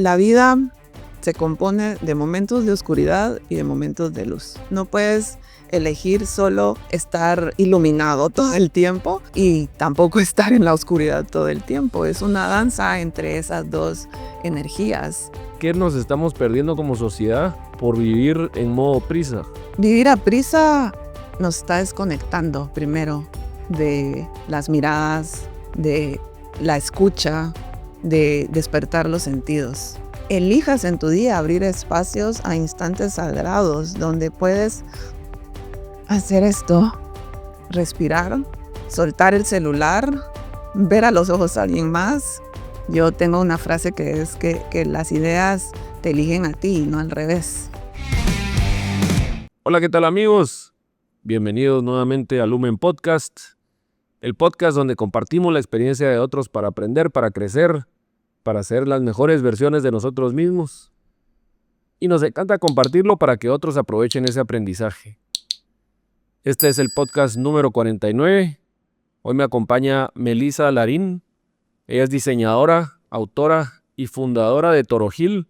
La vida se compone de momentos de oscuridad y de momentos de luz. No puedes elegir solo estar iluminado todo el tiempo y tampoco estar en la oscuridad todo el tiempo. Es una danza entre esas dos energías. ¿Qué nos estamos perdiendo como sociedad por vivir en modo prisa? Vivir a prisa nos está desconectando primero de las miradas, de la escucha, de despertar los sentidos. Elijas en tu día abrir espacios a instantes sagrados donde puedes hacer esto, respirar, soltar el celular, ver a los ojos a alguien más. Yo tengo una frase que es que las ideas te eligen a ti, no al revés. Hola, ¿qué tal amigos? Bienvenidos nuevamente a Lumen Podcast, el podcast donde compartimos la experiencia de otros para aprender, para crecer, para ser las mejores versiones de nosotros mismos. Y nos encanta compartirlo para que otros aprovechen ese aprendizaje. Este es el podcast número 49. Hoy me acompaña Melissa Larín. Ella es diseñadora, autora y fundadora de Toro Gil,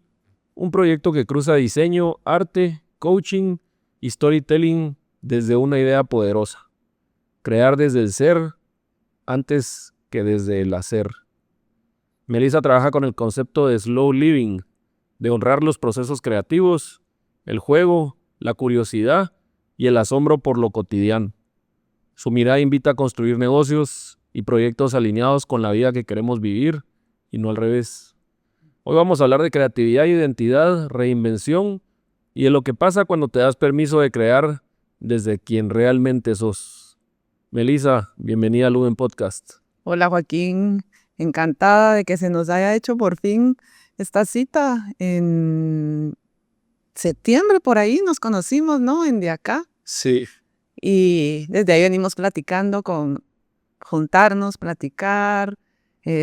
un proyecto que cruza diseño, arte, coaching y storytelling desde una idea poderosa. Crear desde el ser antes que desde el hacer. Melissa trabaja con el concepto de slow living, de honrar los procesos creativos, el juego, la curiosidad y el asombro por lo cotidiano. Su mirada invita a construir negocios y proyectos alineados con la vida que queremos vivir y no al revés. Hoy vamos a hablar de creatividad, identidad, reinvención y de lo que pasa cuando te das permiso de crear desde quien realmente sos. Melissa, bienvenida a Lumen Podcast. Hola Joaquín, encantada de que se nos haya hecho por fin esta cita. En septiembre por ahí nos conocimos, ¿no? En De Acá. Sí. Y desde ahí venimos platicando con juntarnos, platicar,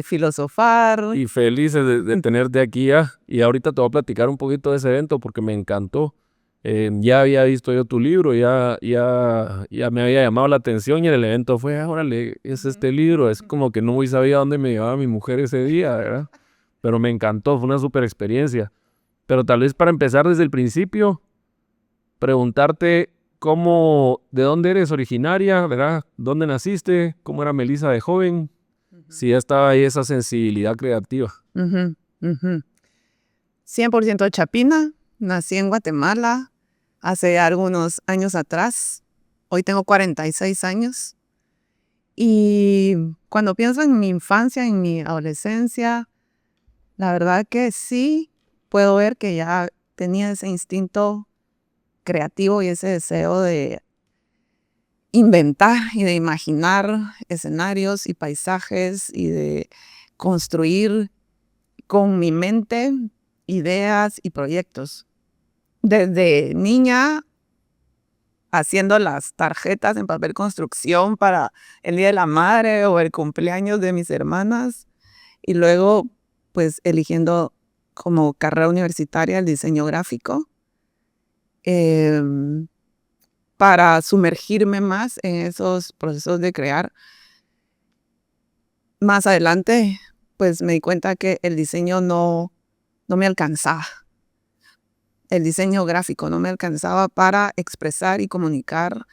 filosofar. Y felices de tenerte aquí ya. Y ahorita te voy a platicar un poquito de ese evento porque me encantó. Ya había visto yo tu libro, ya me había llamado la atención y el evento fue, órale, es este libro. Es como que no muy sabía dónde me llevaba mi mujer ese día, ¿verdad? Pero me encantó, fue una súper experiencia. Pero tal vez para empezar desde el principio, preguntarte de dónde eres originaria, ¿verdad? ¿Dónde naciste? ¿Cómo era Melissa de joven? Si ya estaba ahí esa sensibilidad creativa. 100% chapina, nací en Guatemala hace algunos años atrás. Hoy tengo 46 años. Y cuando pienso en mi infancia, en mi adolescencia, la verdad que sí puedo ver que ya tenía ese instinto creativo y ese deseo de inventar y de imaginar escenarios y paisajes y de construir con mi mente ideas y proyectos. Desde niña haciendo las tarjetas en papel construcción para el Día de la Madre o el cumpleaños de mis hermanas y luego pues eligiendo como carrera universitaria el diseño gráfico para sumergirme más en esos procesos de crear. Más adelante pues me di cuenta que el diseño no me alcanzaba. El diseño gráfico no me alcanzaba para expresar y comunicar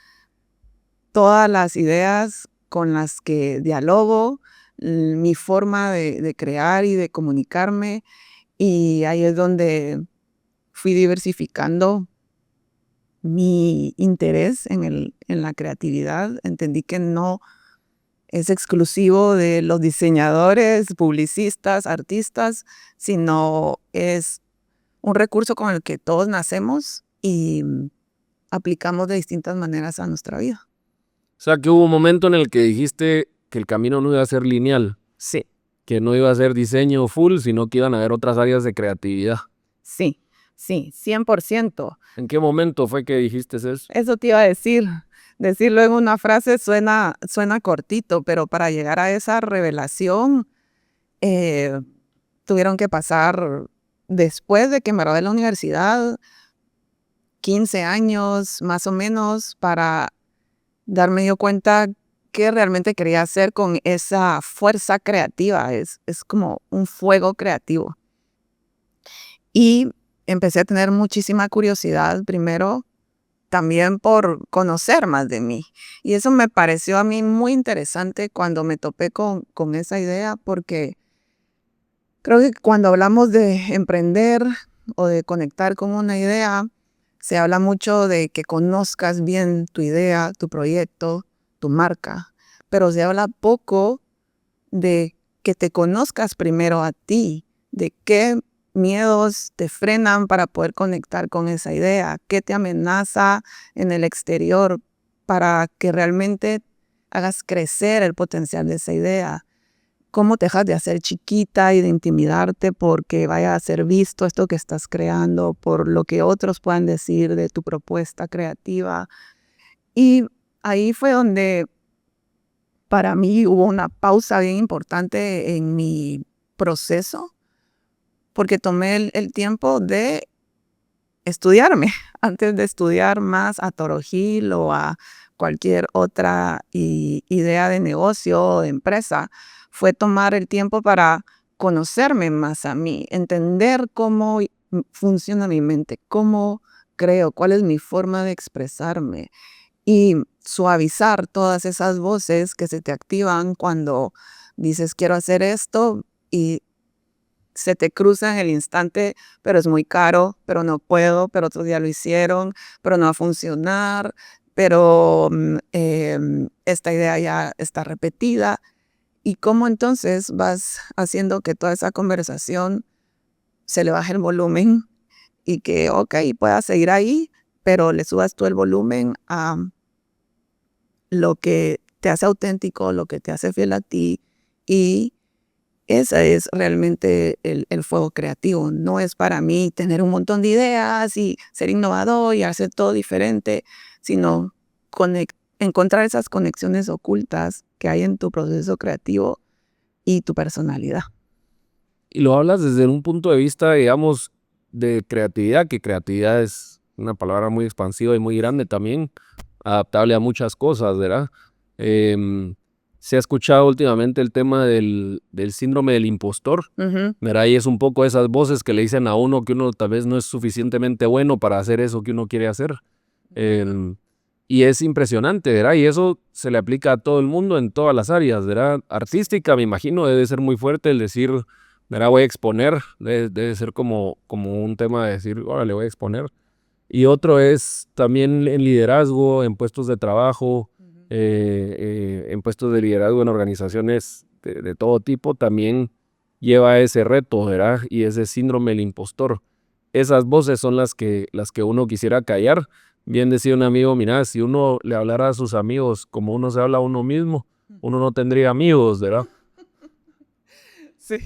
todas las ideas con las que dialogo, mi forma de crear y de comunicarme. Y ahí es donde fui diversificando mi interés en la creatividad. Entendí que no es exclusivo de los diseñadores, publicistas, artistas, sino es un recurso con el que todos nacemos y aplicamos de distintas maneras a nuestra vida. O sea, que hubo un momento en el que dijiste que el camino no iba a ser lineal. Sí. Que no iba a ser diseño full, sino que iban a haber otras áreas de creatividad. Sí, 100%. ¿En qué momento fue que dijiste eso? Eso te iba a decir. Decirlo en una frase suena cortito, pero para llegar a esa revelación tuvieron que pasar, después de que me gradué de la universidad, 15 años más o menos para darme yo cuenta qué realmente quería hacer con esa fuerza creativa. Es como un fuego creativo. Y empecé a tener muchísima curiosidad, primero también por conocer más de mí. Y eso me pareció a mí muy interesante cuando me topé con esa idea, porque creo que cuando hablamos de emprender o de conectar con una idea, se habla mucho de que conozcas bien tu idea, tu proyecto, tu marca, pero se habla poco de que te conozcas primero a ti, de qué miedos te frenan para poder conectar con esa idea, qué te amenaza en el exterior para que realmente hagas crecer el potencial de esa idea. Cómo te dejas de hacer chiquita y de intimidarte porque vaya a ser visto esto que estás creando, por lo que otros puedan decir de tu propuesta creativa. Y ahí fue donde para mí hubo una pausa bien importante en mi proceso, porque tomé el tiempo de estudiarme antes de estudiar más a Toro Gil o a cualquier otra idea de negocio o de empresa. Fue tomar el tiempo para conocerme más a mí, entender cómo funciona mi mente, cómo creo, cuál es mi forma de expresarme y suavizar todas esas voces que se te activan cuando dices quiero hacer esto y se te cruza en el instante, pero es muy caro, pero no puedo, pero otros ya lo hicieron, pero no va a funcionar, pero esta idea ya está repetida. Y cómo entonces vas haciendo que toda esa conversación se le baje el volumen y que, ok, puedas seguir ahí, pero le subas tú el volumen a lo que te hace auténtico, lo que te hace fiel a ti. Y ese es realmente el fuego creativo. No es para mí tener un montón de ideas y ser innovador y hacer todo diferente, sino encontrar esas conexiones ocultas que hay en tu proceso creativo y tu personalidad. Y lo hablas desde un punto de vista, digamos, de creatividad, que creatividad es una palabra muy expansiva y muy grande también, adaptable a muchas cosas, ¿verdad? Se ha escuchado últimamente el tema del síndrome del impostor, ¿verdad? Y es un poco esas voces que le dicen a uno que uno tal vez no es suficientemente bueno para hacer eso que uno quiere hacer. Y es impresionante, ¿verdad? Y eso se le aplica a todo el mundo en todas las áreas, ¿verdad? Artística, me imagino, debe ser muy fuerte el decir, ¿verdad? Voy a exponer, debe ser como un tema de decir, órale, voy a exponer. Y otro es también en liderazgo, en puestos de trabajo, en puestos de liderazgo en organizaciones de todo tipo, también lleva ese reto, ¿verdad? Y ese síndrome del impostor. Esas voces son las que uno quisiera callar. Bien decía un amigo, mira, si uno le hablara a sus amigos como uno se habla a uno mismo, uno no tendría amigos, ¿verdad? Sí.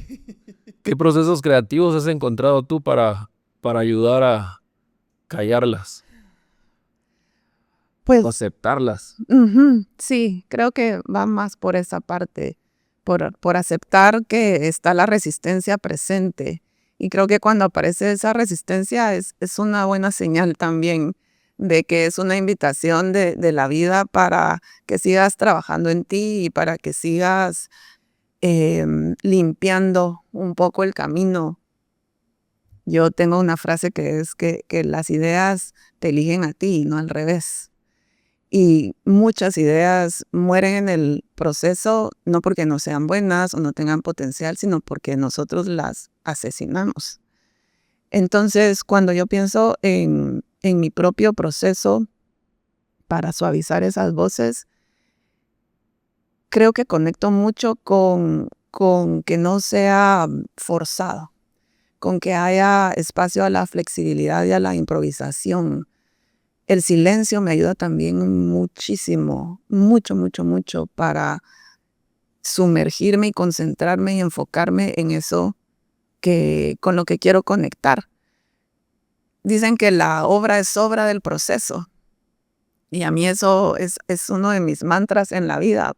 ¿Qué procesos creativos has encontrado tú para ayudar a callarlas o Pues aceptarlas? sí, creo que va más por esa parte, por aceptar que está la resistencia presente. Y creo que cuando aparece esa resistencia es una buena señal también de que es una invitación de la vida para que sigas trabajando en ti y para que sigas limpiando un poco el camino. Yo tengo una frase que es que las ideas te eligen a ti, no al revés. Y muchas ideas mueren en el proceso, no porque no sean buenas o no tengan potencial, sino porque nosotros las asesinamos. Entonces, cuando yo pienso en mi propio proceso para suavizar esas voces, creo que conecto mucho con que no sea forzado, con que haya espacio a la flexibilidad y a la improvisación. El silencio me ayuda también muchísimo, mucho, mucho, mucho para sumergirme y concentrarme y enfocarme en eso con lo que quiero conectar. Dicen que la obra es obra del proceso y a mí eso es uno de mis mantras en la vida,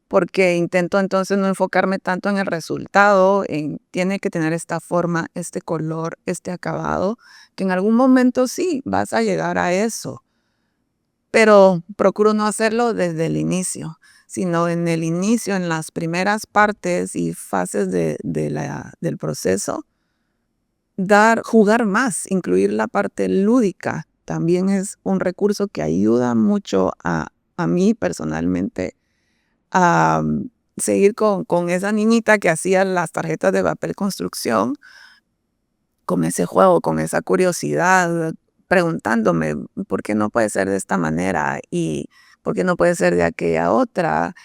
porque intento entonces no enfocarme tanto en el resultado, tiene que tener esta forma, este color, este acabado, que en algún momento sí vas a llegar a eso. Pero procuro no hacerlo desde el inicio, sino en el inicio, en las primeras partes y fases del proceso, jugar más, incluir la parte lúdica, también es un recurso que ayuda mucho a mí personalmente a seguir con esa niñita que hacía las tarjetas de papel construcción, con ese juego, con esa curiosidad, preguntándome por qué no puede ser de esta manera y por qué no puede ser de aquella otra,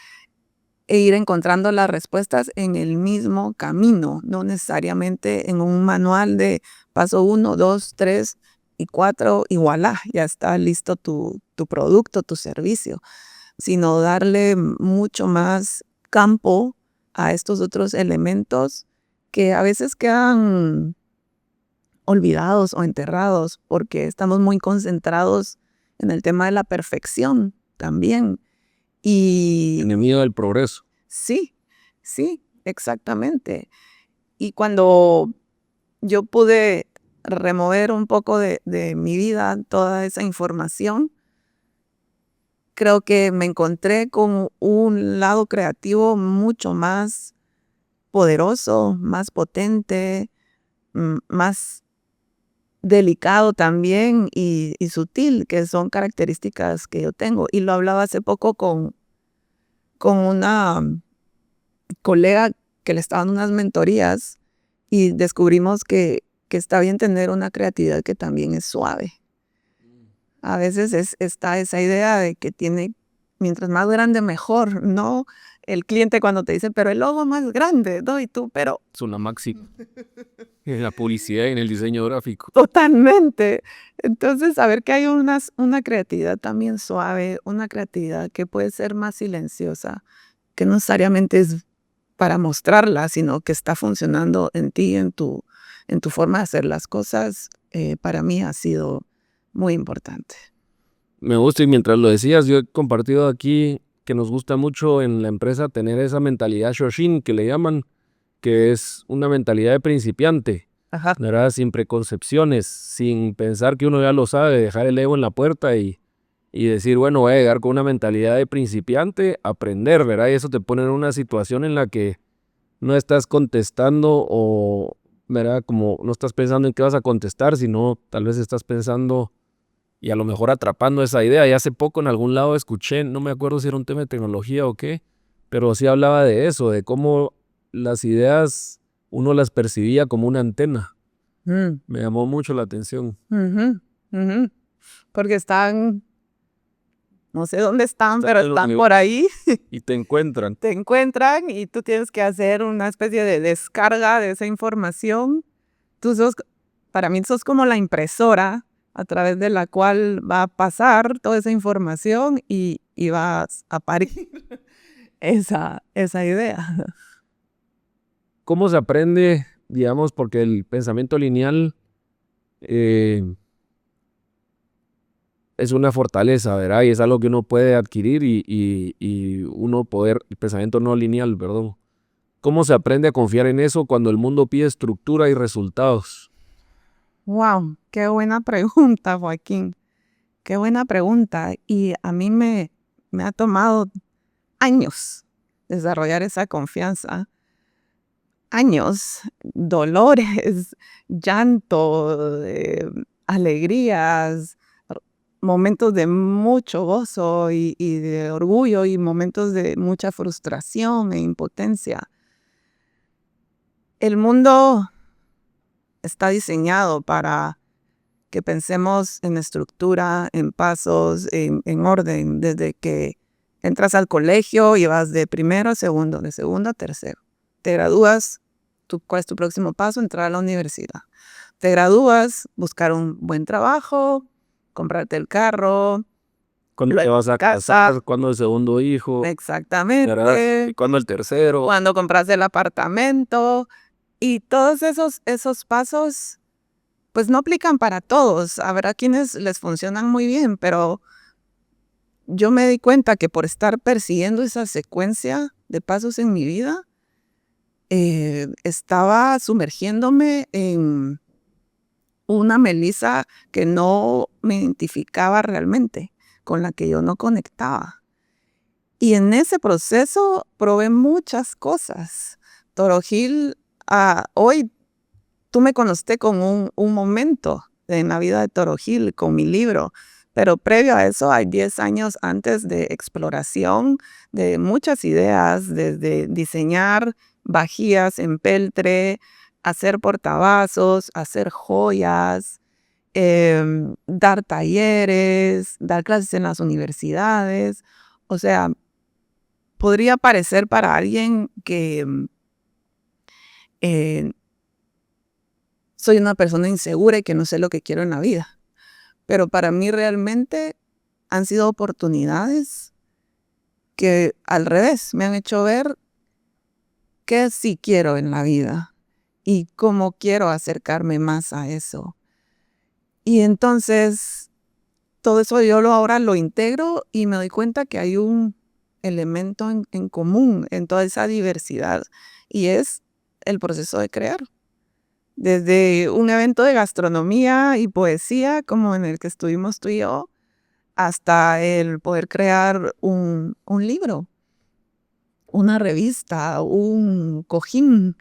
e ir encontrando las respuestas en el mismo camino, no necesariamente en un manual de paso 1, 2, 3 y 4 y voilà, ya está listo tu producto, tu servicio, sino darle mucho más campo a estos otros elementos que a veces quedan olvidados o enterrados porque estamos muy concentrados en el tema de la perfección también. Y Enemigo del progreso. sí, sí, exactamente. Y cuando yo pude remover un poco de mi vida toda esa información, creo que me encontré con un lado creativo mucho más poderoso, más potente, más delicado también y sutil, que son características que yo tengo. Y lo hablaba hace poco con una colega que le estaban unas mentorías y descubrimos que está bien tener una creatividad que también es suave. A veces está esa idea de que mientras más grande mejor, ¿no? El cliente cuando te dice, pero el logo más grande, ¿no? Y tú, pero Es una máxima. En la publicidad y en el diseño gráfico. totalmente. Entonces, saber que hay una creatividad también suave, una creatividad que puede ser más silenciosa, que no necesariamente es para mostrarla, sino que está funcionando en ti, en tu forma de hacer las cosas, para mí ha sido muy importante. Me gusta, y mientras lo decías, yo he compartido aquí que nos gusta mucho en la empresa tener esa mentalidad Shoshin, que le llaman, que es una mentalidad de principiante, Ajá. ¿verdad? Sin preconcepciones, sin pensar que uno ya lo sabe, dejar el ego en la puerta y decir, bueno, voy a llegar con una mentalidad de principiante, aprender, ¿verdad? Y eso te pone en una situación en la que no estás contestando o, ¿verdad? Como no estás pensando en qué vas a contestar, sino tal vez estás pensando y a lo mejor atrapando esa idea. Y hace poco en algún lado escuché, no me acuerdo si era un tema de tecnología o qué, pero sí hablaba de eso, de cómo las ideas uno las percibía como una antena. Mm. Me llamó mucho la atención. Ujú, ujú. Porque están, no sé dónde están, pero están por ahí, Y te encuentran. te encuentran y tú tienes que hacer una especie de descarga de esa información. Para mí sos como la impresora a través de la cual va a pasar toda esa información y vas a parir esa idea. ¿Cómo se aprende, digamos, porque el pensamiento lineal es una fortaleza, ¿verdad? Y es algo que uno puede adquirir y uno poder, el pensamiento no lineal, perdón. ¿Cómo se aprende a confiar en eso cuando el mundo pide estructura y resultados? Wow, qué buena pregunta, Joaquín. Qué buena pregunta. Y a mí me ha tomado años desarrollar esa confianza. Años, dolores, llanto, alegrías, momentos de mucho gozo y de orgullo y momentos de mucha frustración e impotencia. El mundo está diseñado para que pensemos en estructura, en pasos, en orden, desde que entras al colegio y vas de primero a segundo, de segundo a tercero. Te gradúas, ¿cuál es tu próximo paso? Entrar a la universidad. Te gradúas, buscar un buen trabajo, comprarte el carro, ¿Cuándo te luego vas a casa. casar? ¿Cuándo el segundo hijo? ¿Verdad? Exactamente. ¿Y cuándo el tercero? Cuando compras el apartamento. Y todos esos pasos, pues no aplican para todos. Habrá quienes les funcionan muy bien, pero yo me di cuenta que por estar persiguiendo esa secuencia de pasos en mi vida, estaba sumergiéndome en una Melissa que no me identificaba realmente, con la que yo no conectaba. Y en ese proceso probé muchas cosas. Toro Gil, hoy tú me conociste con un momento en la vida de Toro Gil, con mi libro, pero previo a eso hay 10 años antes de exploración de muchas ideas, desde diseñar vajillas en peltre, hacer portavasos, hacer joyas, dar talleres, dar clases en las universidades. O sea, podría parecer para alguien que eh, soy una persona insegura y que no sé lo que quiero en la vida. Pero para mí realmente han sido oportunidades que al revés me han hecho ver qué sí quiero en la vida y cómo quiero acercarme más a eso. Y entonces todo eso yo ahora lo integro y me doy cuenta que hay un elemento en común en toda esa diversidad y es el proceso de crear. Desde un evento de gastronomía y poesía como en el que estuvimos tú y yo, hasta el poder crear un libro, una revista, un cojín.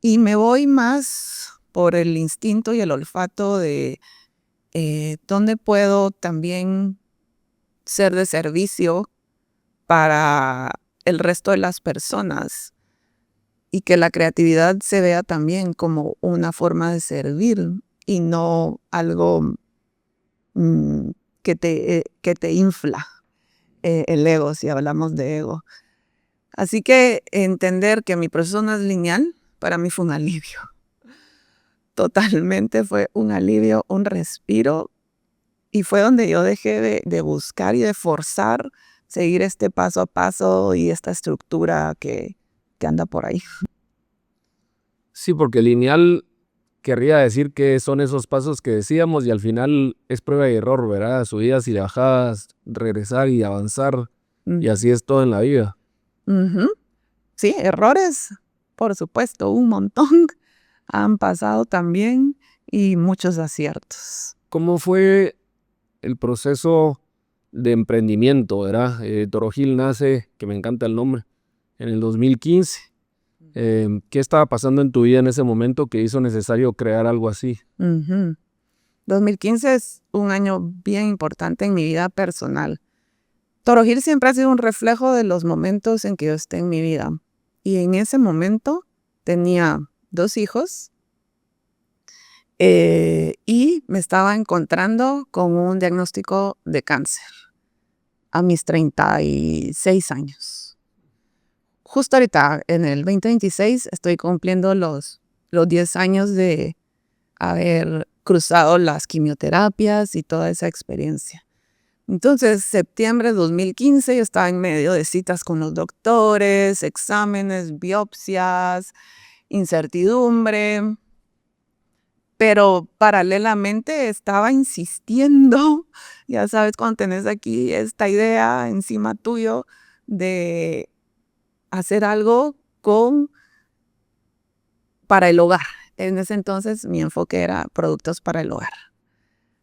Y me voy más por el instinto y el olfato de dónde puedo también ser de servicio para el resto de las personas y que la creatividad se vea también como una forma de servir y no algo que te infla el ego, si hablamos de ego. Así que entender que mi proceso no es lineal, para mí fue un alivio. Totalmente fue un alivio, un respiro, y fue donde yo dejé de buscar y de forzar seguir este paso a paso y esta estructura que anda por ahí. Sí, porque lineal querría decir que son esos pasos que decíamos y al final es prueba y error, ¿verdad? Subidas y bajadas, regresar y avanzar, y así es todo en la vida. Ujú. Sí, errores, por supuesto, un montón han pasado también y muchos aciertos. ¿Cómo fue el proceso de emprendimiento, verdad? Toro Gil nace, que me encanta el nombre, en el 2015. ¿Qué estaba pasando en tu vida en ese momento que hizo necesario crear algo así? 2015 es un año bien importante en mi vida personal. Toro Gil siempre ha sido un reflejo de los momentos en que yo esté en mi vida. Y en ese momento tenía 2 hijos y me estaba encontrando con un diagnóstico de cáncer a mis 36 años. Justo ahorita, en el 2026, estoy cumpliendo los 10 años de haber cruzado las quimioterapias y toda esa experiencia. Entonces, septiembre de 2015, yo estaba en medio de citas con los doctores, exámenes, biopsias, incertidumbre, pero paralelamente estaba insistiendo, ya sabes, cuando tenés aquí esta idea encima tuyo de hacer algo para el hogar. En ese entonces mi enfoque era productos para el hogar.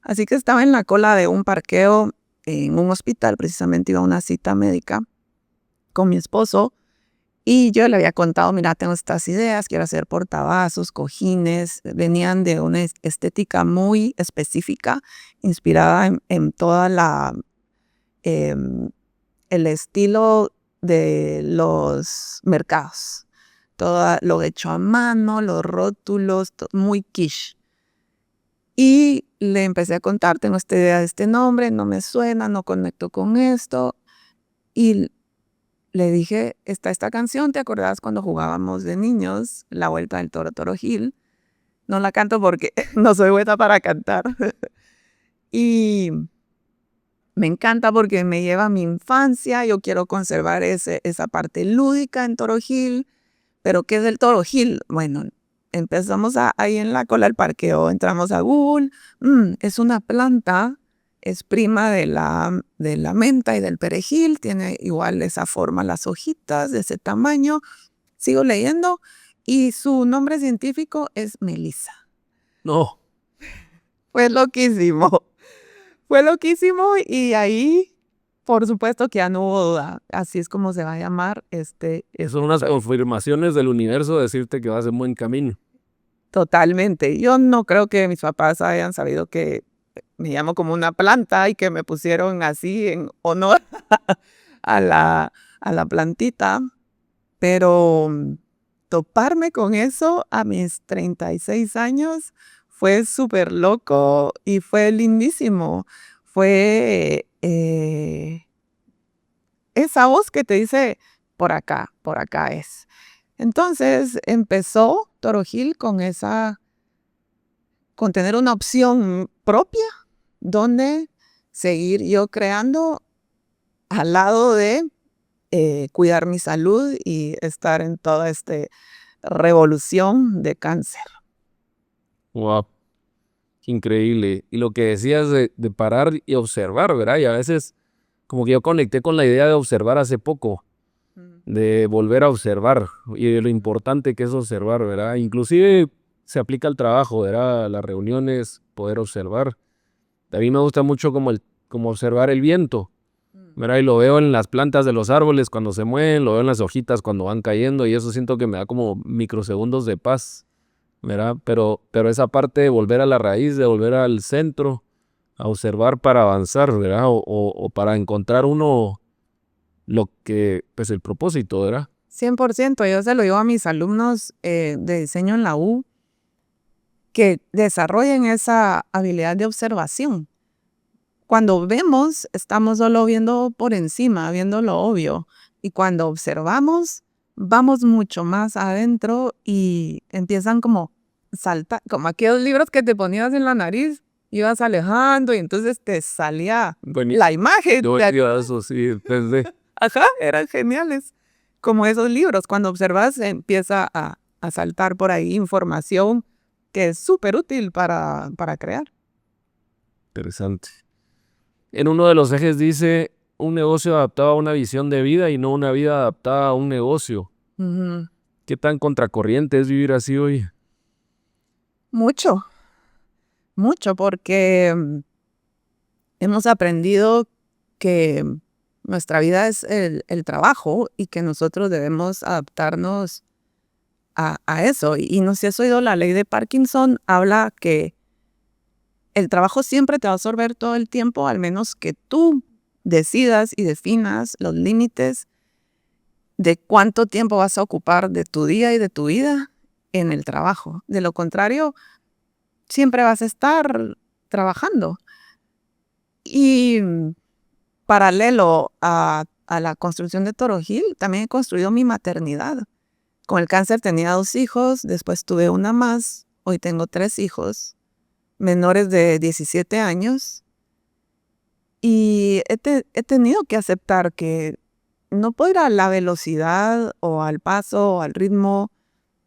Así que estaba en la cola de un parqueo en un hospital, precisamente iba a una cita médica con mi esposo y yo le había contado, mira, tengo estas ideas, quiero hacer portavasos, cojines, venían de una estética muy específica, inspirada en toda el estilo de los mercados, todo lo hecho a mano, los rótulos, muy quiche. Y le empecé a contar, tengo esta idea de este nombre, no me suena, no conecto con esto. Y le dije, está esta canción, ¿te acordás cuando jugábamos de niños? La Vuelta del Toro, Toro Gil. No la canto porque no soy buena para cantar. Y me encanta porque me lleva a mi infancia, yo quiero conservar esa parte lúdica en Toro Gil. ¿Pero qué es el Toro Gil? Bueno, empezamos ahí en la cola del parqueo, entramos a Google, es una planta, es prima de la menta y del perejil, tiene igual esa forma, las hojitas de ese tamaño. Sigo leyendo y su nombre científico es melisa. No. Fue loquísimo, fue loquísimo y ahí, por supuesto que ya no hubo duda, así es como se va a llamar Son unas confirmaciones del universo decirte que vas en buen camino. Totalmente. Yo no creo que mis papás hayan sabido que me llamo como una planta y que me pusieron así en honor a la plantita, pero toparme con eso a mis 36 años fue súper loco y fue lindísimo. Fue esa voz que te dice, por acá es. Entonces empezó Toro Gil con tener una opción propia donde seguir yo creando al lado de cuidar mi salud y estar en toda esta revolución de cáncer. Wow, qué increíble. Y lo que decías de parar y observar, ¿verdad? Y a veces como que yo conecté con la idea de observar hace poco, de volver a observar y de lo importante que es observar, ¿verdad? Inclusive se aplica al trabajo, ¿verdad? A las reuniones, poder observar. A mí me gusta mucho como observar el viento, ¿verdad? Y lo veo en las plantas de los árboles cuando se mueven, lo veo en las hojitas cuando van cayendo y eso siento que me da como microsegundos de paz, ¿verdad? Pero esa parte de volver a la raíz, de volver al centro, a observar para avanzar, ¿verdad? O para encontrar uno lo que, pues el propósito, ¿verdad? 100%, yo se lo digo a mis alumnos de diseño en la U, que desarrollen esa habilidad de observación. Cuando vemos, estamos solo viendo por encima, viendo lo obvio. Y cuando observamos, vamos mucho más adentro y empiezan como saltar, como aquellos libros que te ponías en la nariz, ibas alejando y entonces te salía la imagen. Yo digo eso, sí, desde... Ajá, eran geniales. Como esos libros, cuando observas, empieza a saltar por ahí información que es súper útil para crear. Interesante. En uno de los ejes dice, un negocio adaptado a una visión de vida y no una vida adaptada a un negocio. Ujú. ¿Qué tan contracorriente es vivir así hoy? Mucho, mucho, porque hemos aprendido que nuestra vida es el trabajo y que nosotros debemos adaptarnos a eso. Y no sé si has oído la ley de Parkinson, habla que el trabajo siempre te va a absorber todo el tiempo, al menos que tú decidas y definas los límites de cuánto tiempo vas a ocupar de tu día y de tu vida en el trabajo. De lo contrario, siempre vas a estar trabajando. Y paralelo a la construcción de Toro Gil, también he construido mi maternidad. Con el cáncer tenía 2 hijos, después tuve una más, hoy tengo 3 hijos, menores de 17 años. Y he tenido que aceptar que no puedo ir a la velocidad o al paso o al ritmo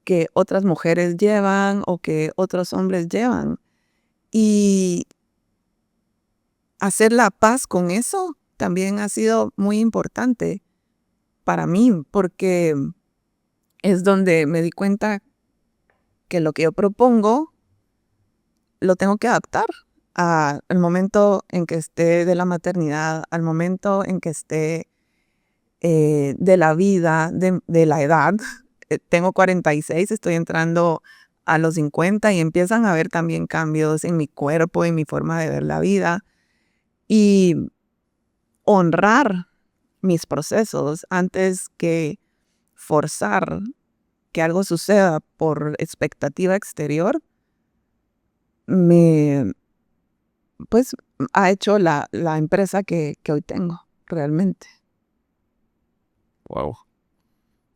que otras mujeres llevan o que otros hombres llevan. Y hacer la paz con eso también ha sido muy importante para mí, porque es donde me di cuenta que lo que yo propongo lo tengo que adaptar al momento en que esté de la maternidad, al momento en que esté de la vida, de la edad. Tengo 46, estoy entrando a los 50 y empiezan a haber también cambios en mi cuerpo, en mi forma de ver la vida. Y honrar mis procesos antes que forzar que algo suceda por expectativa exterior, me pues ha hecho la empresa que hoy tengo, realmente. Wow.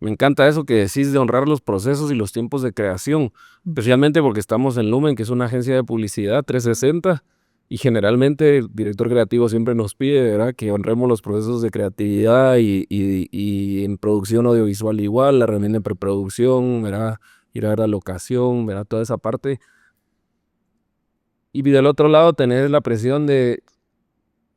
Me encanta eso que decís de honrar los procesos y los tiempos de creación, especialmente porque estamos en Lumen, que es una agencia de publicidad 360, y generalmente el director creativo siempre nos pide, ¿verdad?, que honremos los procesos de creatividad y en producción audiovisual igual, la reunión de preproducción, ¿verdad?, ir a ver la locación, ¿verdad?, toda esa parte. Y del otro lado tener la presión de,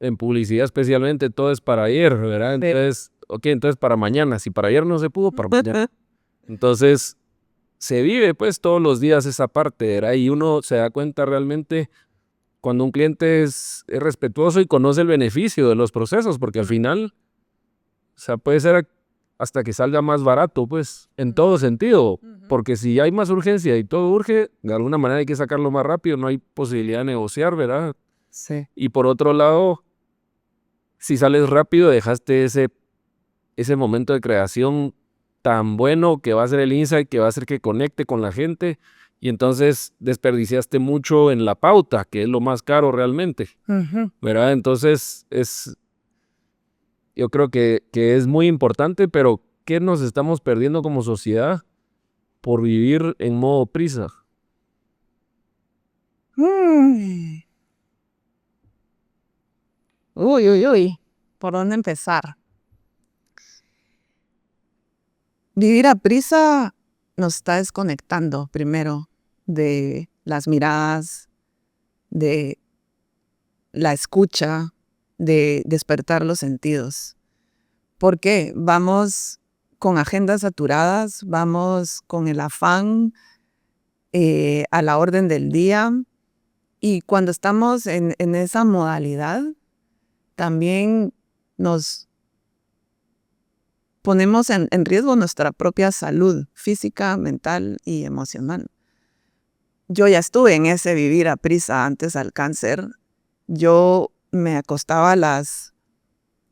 en publicidad especialmente, todo es para ayer, ¿verdad? Entonces, ok, entonces para mañana, si para ayer no se pudo, para mañana. Entonces, se vive pues todos los días esa parte, ¿verdad? Y uno se da cuenta realmente cuando un cliente es respetuoso y conoce el beneficio de los procesos, porque al final, o sea, puede ser hasta que salga más barato, pues, en todo sentido. Porque si hay más urgencia y todo urge, de alguna manera hay que sacarlo más rápido, no hay posibilidad de negociar, ¿verdad? Sí. Y por otro lado, si sales rápido, dejaste ese momento de creación tan bueno que va a ser el insight, que va a hacer que conecte con la gente, y entonces desperdiciaste mucho en la pauta, que es lo más caro realmente, ¿verdad? Entonces, yo creo que es muy importante, pero ¿qué nos estamos perdiendo como sociedad por vivir en modo prisa? Mm. Uy, uy, uy. ¿Por dónde empezar? Vivir a prisa nos está desconectando primero de las miradas, de la escucha, de despertar los sentidos. ¿Por qué? Vamos con agendas saturadas, vamos con el afán a la orden del día, y cuando estamos en esa modalidad, también nos ponemos en riesgo nuestra propia salud física, mental y emocional. Yo ya estuve en ese vivir a prisa antes al cáncer. Yo me acostaba a las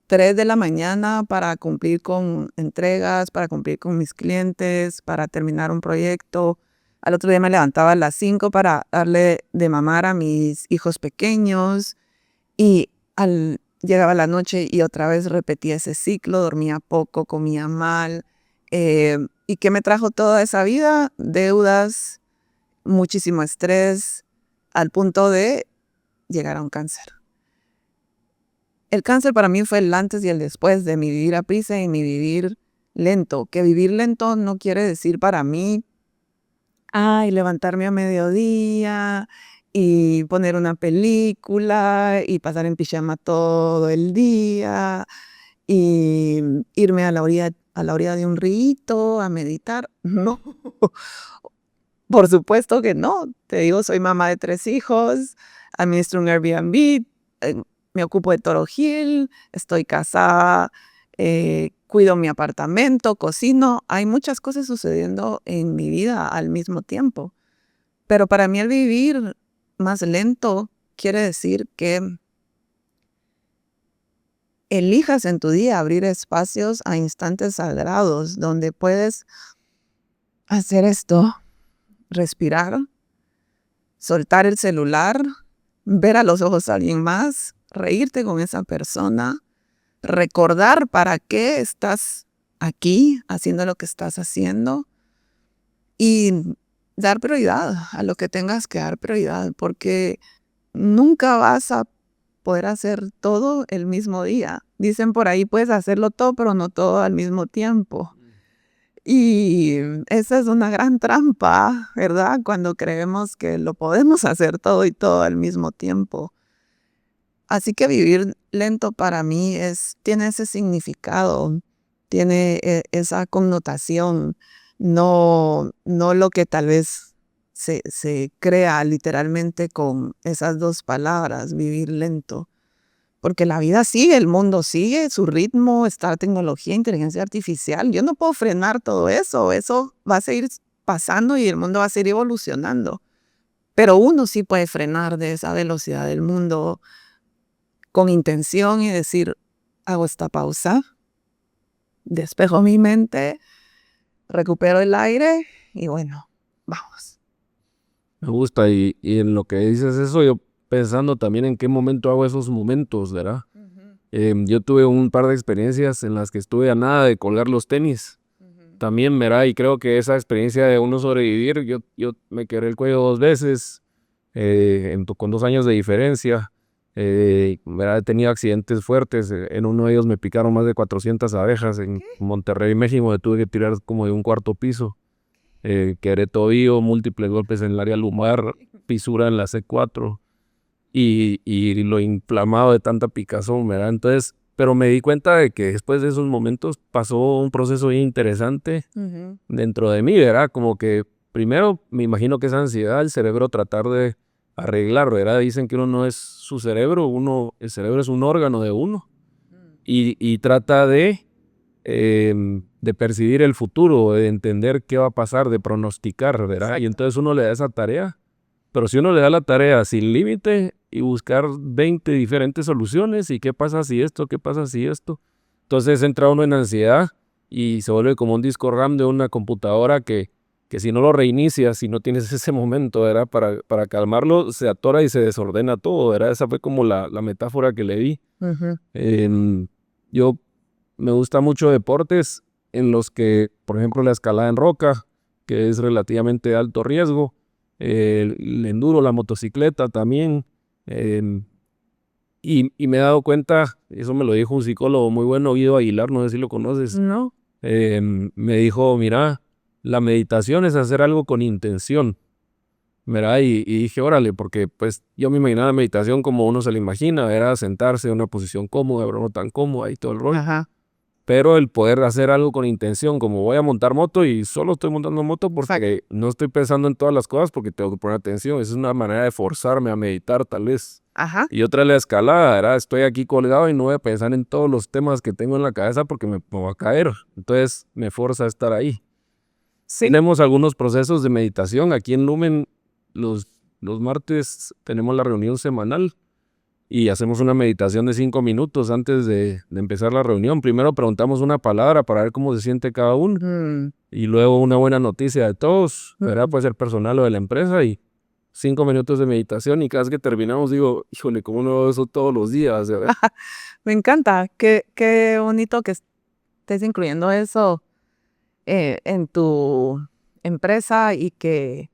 3 de la mañana para cumplir con entregas, para cumplir con mis clientes, para terminar un proyecto. Al otro día me levantaba a las 5 para darle de mamar a mis hijos pequeños, y llegaba la noche y otra vez repetía ese ciclo, dormía poco, comía mal. ¿Y qué me trajo toda esa vida? Deudas, muchísimo estrés, al punto de llegar a un cáncer. El cáncer para mí fue el antes y el después de mi vivir a prisa y mi vivir lento. Que vivir lento no quiere decir para mí, levantarme a mediodía y poner una película y pasar en pijama todo el día y irme a la orilla de un rito a meditar. No, por supuesto que no. Te digo, soy mamá de 3 hijos, administro un Airbnb, me ocupo de Toro Hill, estoy casada, cuido mi apartamento, cocino. Hay muchas cosas sucediendo en mi vida al mismo tiempo. Pero para mí el vivir más lento quiere decir que elijas en tu día abrir espacios a instantes sagrados donde puedes hacer esto, respirar, soltar el celular, ver a los ojos a alguien más, reírte con esa persona, recordar para qué estás aquí haciendo lo que estás haciendo y dar prioridad a lo que tengas que dar prioridad, porque nunca vas a poder hacer todo el mismo día. Dicen por ahí, puedes hacerlo todo, pero no todo al mismo tiempo. Y esa es una gran trampa, ¿verdad? Cuando creemos que lo podemos hacer todo y todo al mismo tiempo. Así que vivir lento para mí tiene ese significado, tiene esa connotación, no lo que tal vez se crea literalmente con esas 2 palabras, vivir lento. Porque la vida sigue, el mundo sigue, su ritmo, está tecnología, inteligencia artificial. Yo no puedo frenar todo eso. Eso va a seguir pasando y el mundo va a seguir evolucionando. Pero uno sí puede frenar de esa velocidad del mundo con intención y decir, hago esta pausa, despejo mi mente, recupero el aire y bueno, vamos. Me gusta, y en lo que dices eso, yo pensando también en qué momento hago esos momentos, ¿verdad? Yo tuve un par de experiencias en las que estuve a nada de colgar los tenis. También, ¿verdad? Y creo que esa experiencia de uno sobrevivir, yo me quebré el cuello 2 veces, con 2 años de diferencia. ¿Verdad? He tenido accidentes fuertes. En uno de ellos me picaron más de 400 abejas en Monterrey, México. Me tuve que tirar como de un 4º piso. Quebré tobillo, múltiples golpes en el área lumbar, fisura en la C4 y lo inflamado de tanta picazón, ¿verdad? Entonces, pero me di cuenta de que después de esos momentos pasó un proceso bien interesante dentro de mí, ¿verdad? Como que primero me imagino que esa ansiedad, el cerebro tratar de arreglar, ¿verdad? Dicen que uno no es su cerebro, el cerebro es un órgano de uno y trata de de percibir el futuro, de entender qué va a pasar, de pronosticar, ¿verdad? Y entonces uno le da esa tarea. Pero si uno le da la tarea sin límite y buscar 20 diferentes soluciones, y qué pasa si esto, qué pasa si esto, entonces entra uno en ansiedad y se vuelve como un disco RAM de una computadora que si no lo reinicias, si no tienes ese momento, ¿verdad? Para calmarlo, se atora y se desordena todo, ¿verdad? Esa fue como la metáfora que le di. Yo me gusta mucho deportes en los que, por ejemplo, la escalada en roca, que es relativamente de alto riesgo, el enduro, la motocicleta también. Y me he dado cuenta, eso me lo dijo un psicólogo muy bueno, Guido Aguilar, no sé si lo conoces. No. Me dijo, mira, la meditación es hacer algo con intención. ¿Verdad? Y dije, órale, porque pues yo me imaginaba la meditación como uno se la imagina, era sentarse en una posición cómoda, pero no tan cómoda y todo el rollo. Ajá. Pero el poder hacer algo con intención, como voy a montar moto y solo estoy montando moto porque no estoy pensando en todas las cosas porque tengo que poner atención. Esa es una manera de forzarme a meditar, tal vez. Ajá. Y otra es la escalada, ¿verdad? Estoy aquí colgado y no voy a pensar en todos los temas que tengo en la cabeza porque me voy a caer. Entonces me forza a estar ahí. Sí. Tenemos algunos procesos de meditación. Aquí en Lumen, los martes tenemos la reunión semanal y hacemos una meditación de 5 minutos antes de empezar la reunión. Primero preguntamos una palabra para ver cómo se siente cada uno y luego una buena noticia de todos, ¿verdad? Puede ser personal o de la empresa, y 5 minutos de meditación, y cada vez que terminamos digo, híjole, ¿cómo no hago eso todos los días? ¿Verdad? Me encanta. Qué bonito que estés incluyendo eso en tu empresa y que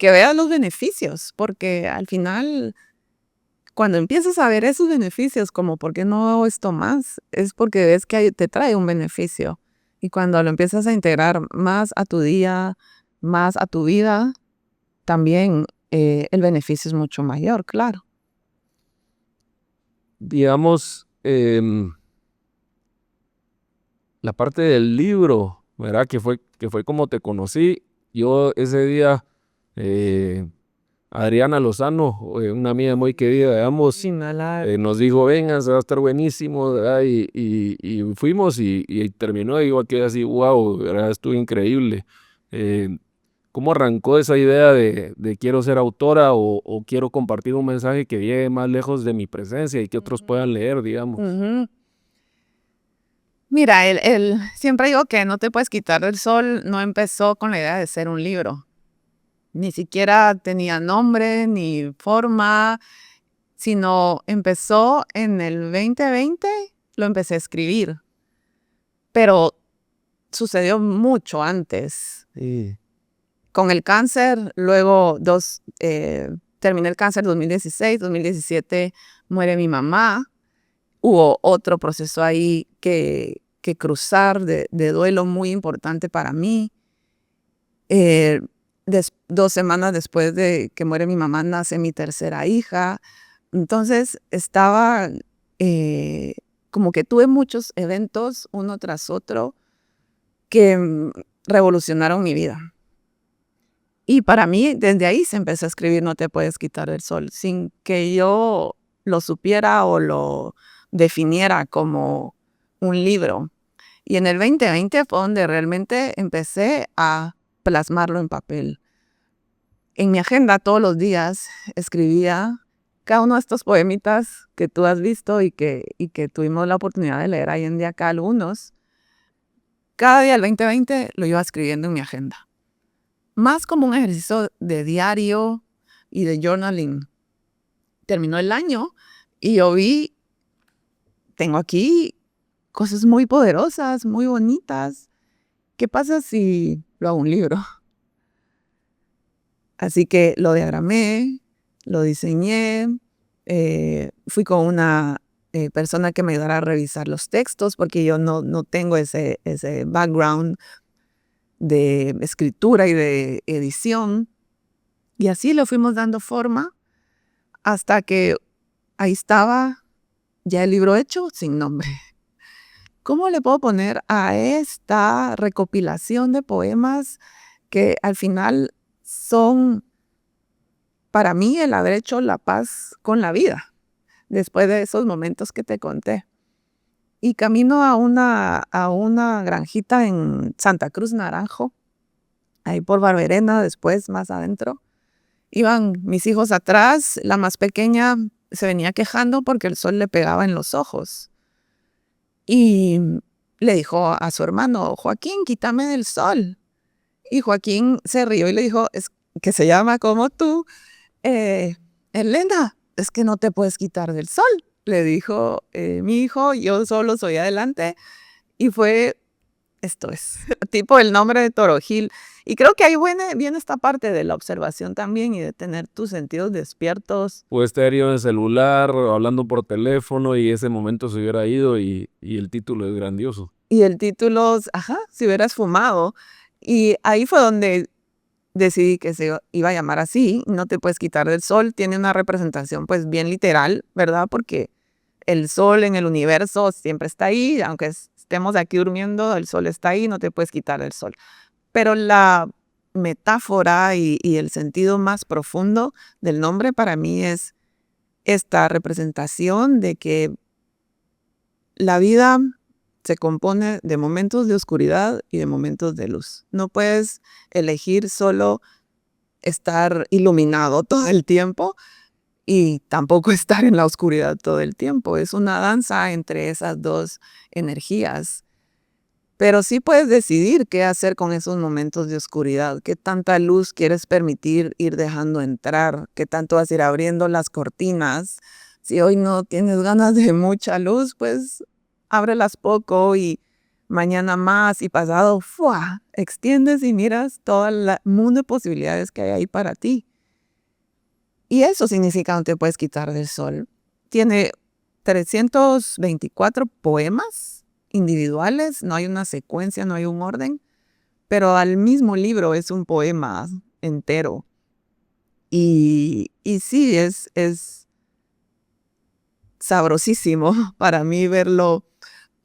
veas los beneficios, porque al final, cuando empiezas a ver esos beneficios, como ¿por qué no hago esto más? Es porque ves que te trae un beneficio. Y cuando lo empiezas a integrar más a tu día, más a tu vida, también el beneficio es mucho mayor, claro. Digamos, la parte del libro, ¿verdad? Que fue como te conocí. Yo ese día, Adriana Lozano, una amiga muy querida de ambos, nos dijo, vengan, se va a estar buenísimo, ¿verdad? Y fuimos y terminó, y yo quedé así, wow, ¿verdad? Estuvo increíble. ¿Cómo arrancó esa idea de quiero ser autora o quiero compartir un mensaje que llegue más lejos de mi presencia y que otros puedan leer, digamos? Mira, siempre digo que no te puedes quitar del sol, no empezó con la idea de ser un libro. Ni siquiera tenía nombre ni forma, sino empezó en el 2020, lo empecé a escribir. Pero sucedió mucho antes. Sí. Con el cáncer, luego terminé el cáncer en 2016, 2017 muere mi mamá. Hubo otro proceso ahí que cruzar de duelo muy importante para mí. 2 semanas después de que muere mi mamá, nace mi tercera hija. Entonces estaba como que tuve muchos eventos uno tras otro que revolucionaron mi vida. Y para mí, desde ahí se empezó a escribir No te puedes quitar el sol, sin que yo lo supiera o lo definiera como un libro. Y en el 2020 fue donde realmente empecé a plasmarlo en papel. En mi agenda todos los días escribía cada uno de estos poemitas que tú has visto y que tuvimos la oportunidad de leer ahí en día acá algunos. Cada día del 2020 lo iba escribiendo en mi agenda. Más como un ejercicio de diario y de journaling. Terminó el año y yo tengo aquí cosas muy poderosas, muy bonitas. ¿Qué pasa si lo hago un libro? Así que lo diagramé, lo diseñé, fui con una persona que me ayudara a revisar los textos porque yo no tengo ese background de escritura y de edición. Y así lo fuimos dando forma hasta que ahí estaba ya el libro hecho sin nombre. ¿Cómo le puedo poner a esta recopilación de poemas que al final son, para mí, el haber hecho la paz con la vida, después de esos momentos que te conté? y camino a una granjita en Santa Cruz Naranjo, ahí por Barberena, después más adentro. Iban mis hijos atrás, la más pequeña se venía quejando porque el sol le pegaba en los ojos. Y le dijo a su hermano, Joaquín, quítame del sol. Y Joaquín se rió y le dijo, es que se llama como tú, Elena, es que no te puedes quitar del sol. Le dijo mi hijo, yo solo soy adelante. Y fue, esto es, tipo el nombre de Toro Gil. Y creo que ahí viene esta parte de la observación también y de tener tus sentidos despiertos. Puede estar yo en el celular, hablando por teléfono y ese momento se hubiera ido y el título es grandioso. Y el título, ajá, si hubieras fumado. Y ahí fue donde decidí que se iba a llamar así, No te puedes quitar del sol. Tiene una representación pues bien literal, ¿verdad? Porque el sol en el universo siempre está ahí, aunque estemos aquí durmiendo, el sol está ahí, no te puedes quitar del sol. Pero la metáfora y el sentido más profundo del nombre para mí es esta representación de que la vida se compone de momentos de oscuridad y de momentos de luz. No puedes elegir solo estar iluminado todo el tiempo y tampoco estar en la oscuridad todo el tiempo. Es una danza entre esas dos energías. Pero sí puedes decidir qué hacer con esos momentos de oscuridad, qué tanta luz quieres permitir ir dejando entrar, qué tanto vas a ir abriendo las cortinas. Si hoy no tienes ganas de mucha luz, pues ábrelas poco y mañana más y pasado, ¡fua!, extiendes y miras todo el mundo de posibilidades que hay ahí para ti. Y eso significa no te puedes quitar del sol. Tiene 324 poemas individuales, no hay una secuencia, no hay un orden, pero al mismo libro es un poema entero. Y sí, es sabrosísimo para mí verlo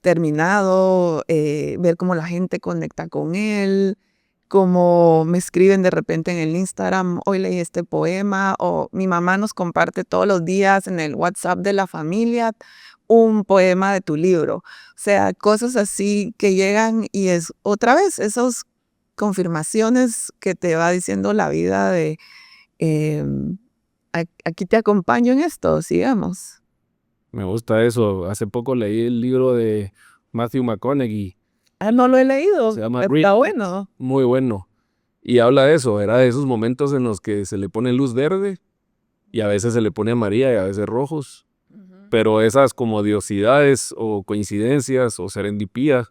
terminado, ver cómo la gente conecta con él, cómo me escriben de repente en el Instagram, hoy leí este poema, o mi mamá nos comparte todos los días en el WhatsApp de la familia un poema de tu libro. O sea, cosas así que llegan y es otra vez esas confirmaciones que te va diciendo la vida de aquí te acompaño en esto, sigamos. Me gusta eso. Hace poco leí el libro de Matthew McConaughey. Ah, no lo he leído, Se llama está bueno. Muy bueno. Y habla de eso, era de esos momentos en los que se le pone luz verde y a veces se le pone amarilla y a veces rojos. Pero esas comodiosidades o coincidencias o serendipía,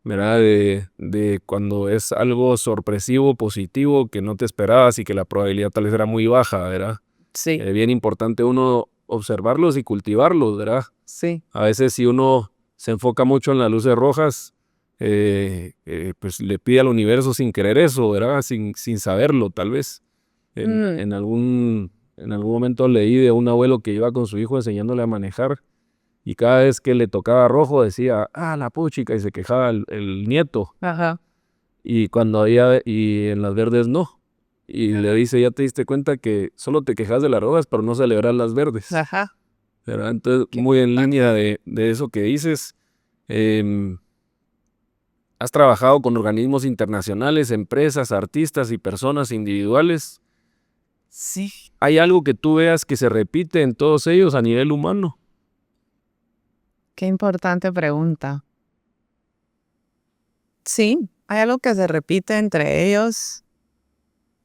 ¿verdad? De cuando es algo sorpresivo, positivo, que no te esperabas y que la probabilidad tal vez era muy baja, ¿verdad? Sí, Es bien importante uno observarlos y cultivarlos, ¿verdad? sí. A veces si uno se enfoca mucho en las luces rojas, pues le pide al universo sin querer eso, ¿verdad? Sin saberlo, tal vez. En algún momento leí de un abuelo que iba con su hijo enseñándole a manejar y cada vez que le tocaba rojo decía, la puchica, y se quejaba el nieto. Ajá. Y y en las verdes no. Y le dice, ya te diste cuenta que solo te quejas de las rojas, pero no celebras las verdes. Ajá. ¿Verdad? Entonces, muy en línea de eso que dices, has trabajado con organismos internacionales, empresas, artistas y personas individuales. Sí. ¿Hay algo que tú veas que se repite en todos ellos a nivel humano? Qué importante pregunta. Sí, hay algo que se repite entre ellos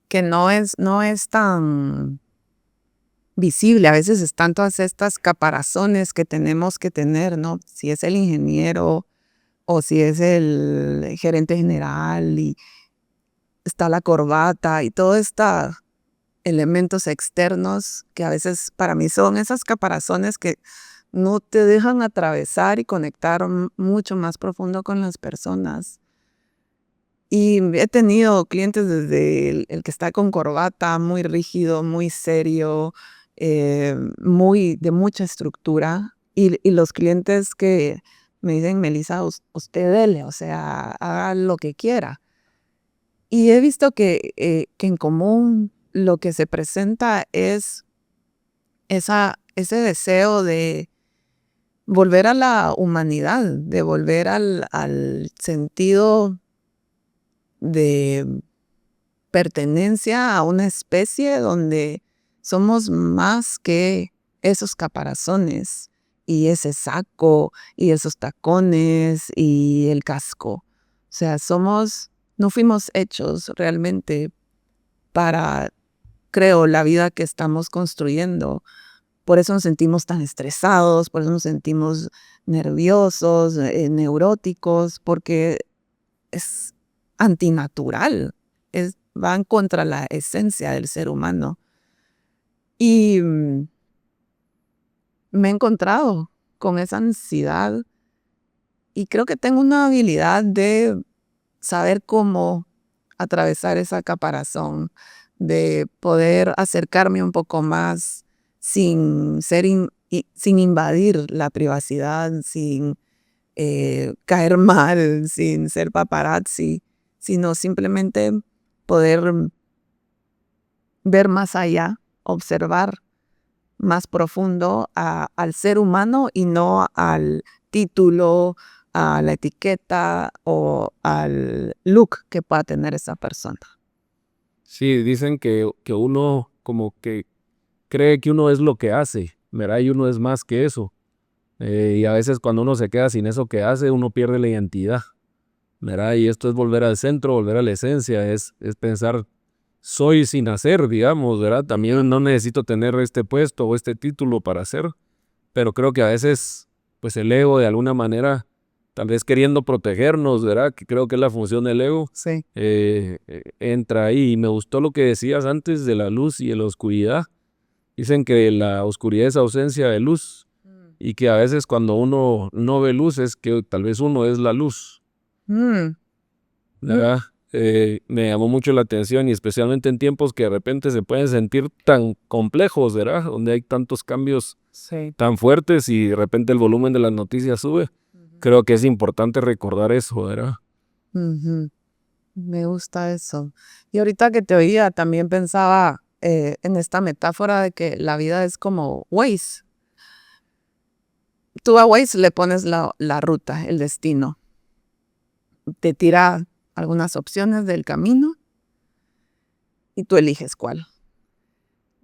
que no es tan visible. A veces están todas estas caparazones que tenemos que tener, ¿no? Si es el ingeniero o si es el gerente general y está la corbata y todos estos elementos externos que a veces para mí son esas caparazones que no te dejan atravesar y conectar mucho más profundo con las personas. Y he tenido clientes desde el que está con corbata, muy rígido, muy serio, de mucha estructura, y los clientes que me dicen, Melissa, usted dele, o sea, haga lo que quiera. Y he visto que en común lo que se presenta es ese deseo de volver a la humanidad, de volver al sentido de pertenencia a una especie donde somos más que esos caparazones y ese saco y esos tacones y el casco. O sea, no fuimos hechos realmente para, creo, la vida que estamos construyendo. Por eso nos sentimos tan estresados, por eso nos sentimos nerviosos, neuróticos, porque es antinatural, van contra la esencia del ser humano. Y me he encontrado con esa ansiedad y creo que tengo una habilidad de saber cómo atravesar esa caparazón, de poder acercarme un poco más sin sin invadir la privacidad, sin caer mal, sin ser paparazzi, sino simplemente poder ver más allá, observar más profundo al ser humano y no al título, a la etiqueta o al look que pueda tener esa persona. Sí, dicen que uno como que cree que uno es lo que hace, ¿verdad? Y uno es más que eso. Y a veces cuando uno se queda sin eso que hace, uno pierde la identidad, ¿verdad? Y esto es volver al centro, volver a la esencia, es pensar, soy sin hacer, digamos, ¿verdad? También no necesito tener este puesto o este título para hacer, pero creo que a veces, pues el ego de alguna manera, tal vez queriendo protegernos, ¿verdad? Que creo que es la función del ego, Sí. entra ahí. Y me gustó lo que decías antes de la luz y de la oscuridad. Dicen que la oscuridad es ausencia de luz y que a veces cuando uno no ve luz es que tal vez uno es la luz, Mm, ¿verdad? Me llamó mucho la atención y especialmente en tiempos que de repente se pueden sentir tan complejos, ¿verdad? Donde hay tantos cambios sí. tan fuertes y de repente el volumen de las noticias sube. Creo que es importante recordar eso, ¿verdad? Ujú. Me gusta eso. Y ahorita que te oía, también pensaba en esta metáfora de que la vida es como Waze. Tú a Waze le pones la ruta, el destino. Te tira algunas opciones del camino y tú eliges cuál.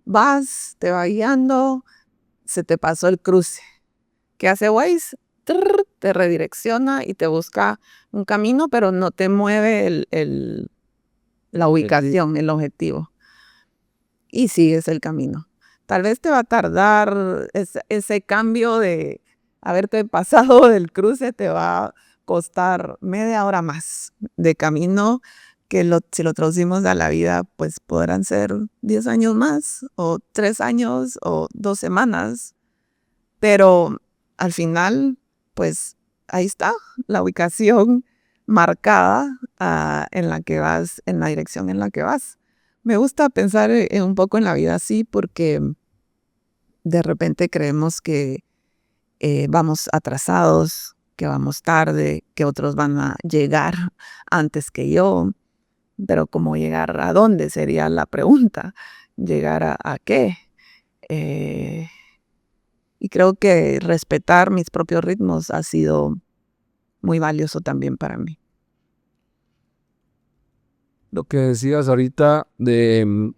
Vas, te va guiando, se te pasó el cruce. ¿Qué hace Waze? Te redirecciona y te busca un camino, pero no te mueve la ubicación, el objetivo. Y sigues el camino. Tal vez te va a tardar ese cambio de haberte pasado del cruce, te va a costar media hora más de camino, que si lo traducimos a la vida, pues podrán ser 10 años más, o 3 años, o 2 semanas. Pero al final, pues ahí está la ubicación marcada en la que vas, en la dirección en la que vas. Me gusta pensar un poco en la vida así porque de repente creemos que vamos atrasados, que vamos tarde, que otros van a llegar antes que yo. Pero ¿cómo llegar a dónde? Sería la pregunta. ¿Llegar a qué? Eh, y creo que respetar mis propios ritmos ha sido muy valioso también para mí. Lo que decías ahorita de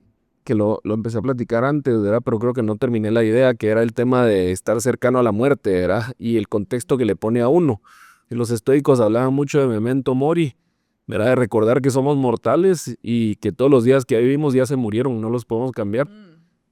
que lo empecé a platicar antes, ¿verdad? Pero creo que no terminé la idea, que era el tema de estar cercano a la muerte, ¿verdad? Y el contexto que le pone a uno. Y los estoicos hablaban mucho de memento mori, ¿verdad? De recordar que somos mortales y que todos los días que vivimos ya se murieron, no los podemos cambiar.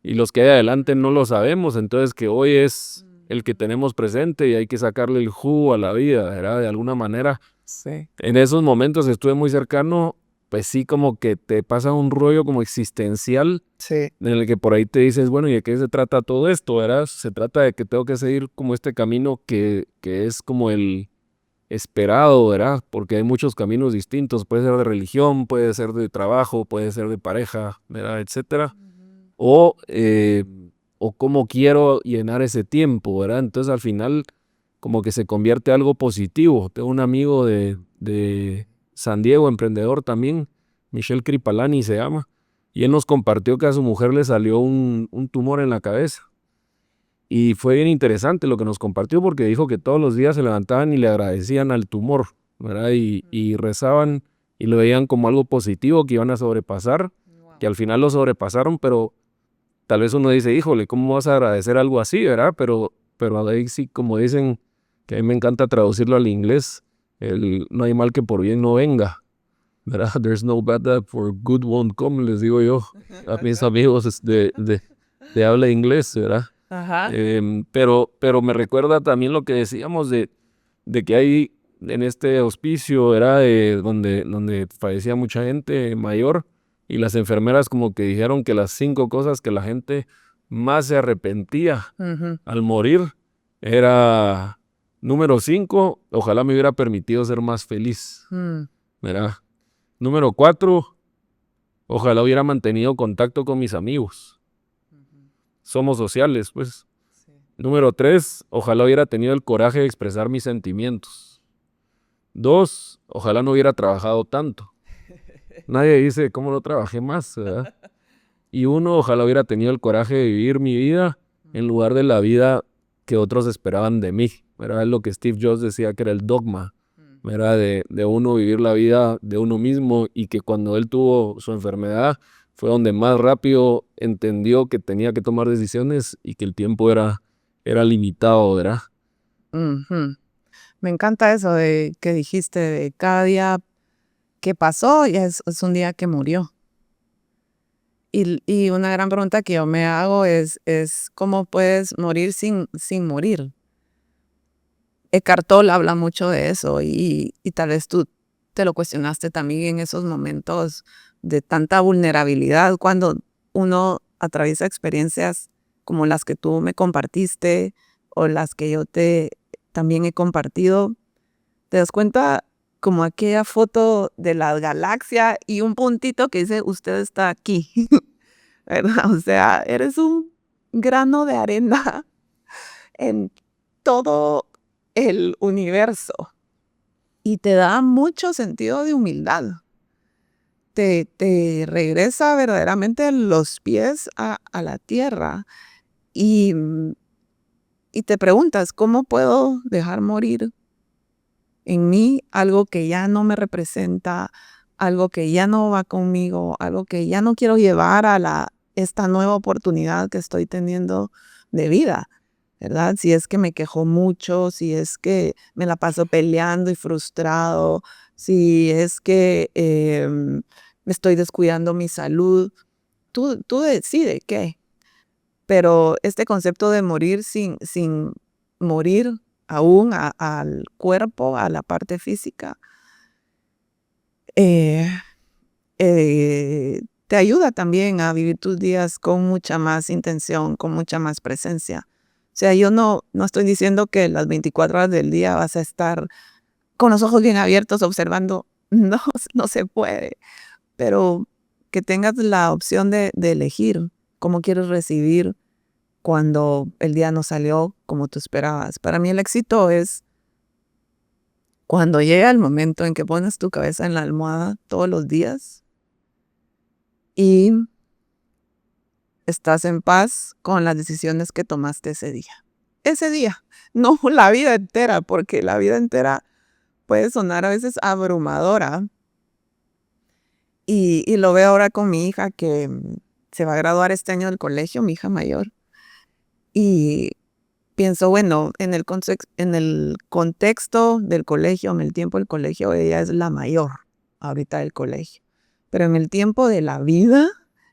Y los que hay adelante no lo sabemos, entonces que hoy es el que tenemos presente y hay que sacarle el jugo a la vida, ¿verdad? De alguna manera. Sí. En esos momentos estuve muy cercano, pues sí, como que te pasa un rollo como existencial Sí. en el que por ahí te dices, bueno, ¿y de qué se trata todo esto, verdad? Se trata de que tengo que seguir como este camino que es como el esperado, ¿verdad? Porque hay muchos caminos distintos, puede ser de religión, puede ser de trabajo, puede ser de pareja, ¿verdad? Etcétera. O cómo quiero llenar ese tiempo, ¿verdad? Entonces al final como que se convierte algo positivo. Tengo un amigo de San Diego, emprendedor también, Michel Kripalani se llama, y él nos compartió que a su mujer le salió un tumor en la cabeza. Y fue bien interesante lo que nos compartió porque dijo que todos los días se levantaban y le agradecían al tumor, ¿verdad? Y rezaban y lo veían como algo positivo que iban a sobrepasar, que al final lo sobrepasaron, pero tal vez uno dice, híjole, ¿cómo vas a agradecer algo así, verdad? Pero ahí sí, como dicen, que a mí me encanta traducirlo al inglés, no hay mal que por bien no venga, ¿verdad? There's no bad that for good won't come, les digo yo a mis amigos de habla inglés, ¿verdad? Ajá. Pero me recuerda también lo que decíamos de que hay en este hospicio, era donde fallecía mucha gente mayor, y las enfermeras como que dijeron que las 5 cosas que la gente más se arrepentía Ujú. al morir era, número 5, ojalá me hubiera permitido ser más feliz, Mm. ¿verdad? Número 4, ojalá hubiera mantenido contacto con mis amigos. Somos sociales, pues. Sí. Número 3, ojalá hubiera tenido el coraje de expresar mis sentimientos. 2, ojalá no hubiera trabajado tanto. Nadie dice cómo no trabajé más, ¿verdad? Y 1, ojalá hubiera tenido el coraje de vivir mi vida en lugar de la vida que otros esperaban de mí, ¿verdad? Es lo que Steve Jobs decía que era el dogma, ¿verdad? De uno vivir la vida de uno mismo, y que cuando él tuvo su enfermedad fue donde más rápido entendió que tenía que tomar decisiones y que el tiempo era limitado, ¿verdad? Ujú. Me encanta eso de que dijiste de cada día que pasó y es un día que murió. Y una gran pregunta que yo me hago es ¿cómo puedes morir sin morir? Eckhart Tolle habla mucho de eso y tal vez tú te lo cuestionaste también en esos momentos de tanta vulnerabilidad cuando uno atraviesa experiencias como las que tú me compartiste o las que yo te también he compartido. Te das cuenta como aquella foto de la galaxia y un puntito que dice usted está aquí, ¿verdad? O sea, eres un grano de arena en todo el universo y te da mucho sentido de humildad. Te regresa verdaderamente los pies a la tierra y, y te preguntas, ¿cómo puedo dejar morir en mí algo que ya no me representa, algo que ya no va conmigo, algo que ya no quiero llevar a esta nueva oportunidad que estoy teniendo de vida? ¿Verdad? Si es que me quejo mucho, si es que me la paso peleando y frustrado, si es que me estoy descuidando mi salud, tú decides qué. Pero este concepto de morir sin morir aún al cuerpo, a la parte física, eh, te ayuda también a vivir tus días con mucha más intención, con mucha más presencia. O sea, yo no estoy diciendo que las 24 horas del día vas a estar con los ojos bien abiertos observando. No, no se puede. Pero que tengas la opción de elegir cómo quieres recibir cuando el día no salió como tú esperabas. Para mí el éxito es cuando llega el momento en que pones tu cabeza en la almohada todos los días y estás en paz con las decisiones que tomaste ese día. Ese día, no la vida entera, porque la vida entera puede sonar a veces abrumadora. Y lo veo ahora con mi hija que se va a graduar este año del colegio, mi hija mayor. Y pienso, bueno, en el contexto del colegio, en el tiempo del colegio, ella es la mayor ahorita del colegio. Pero en el tiempo de la vida,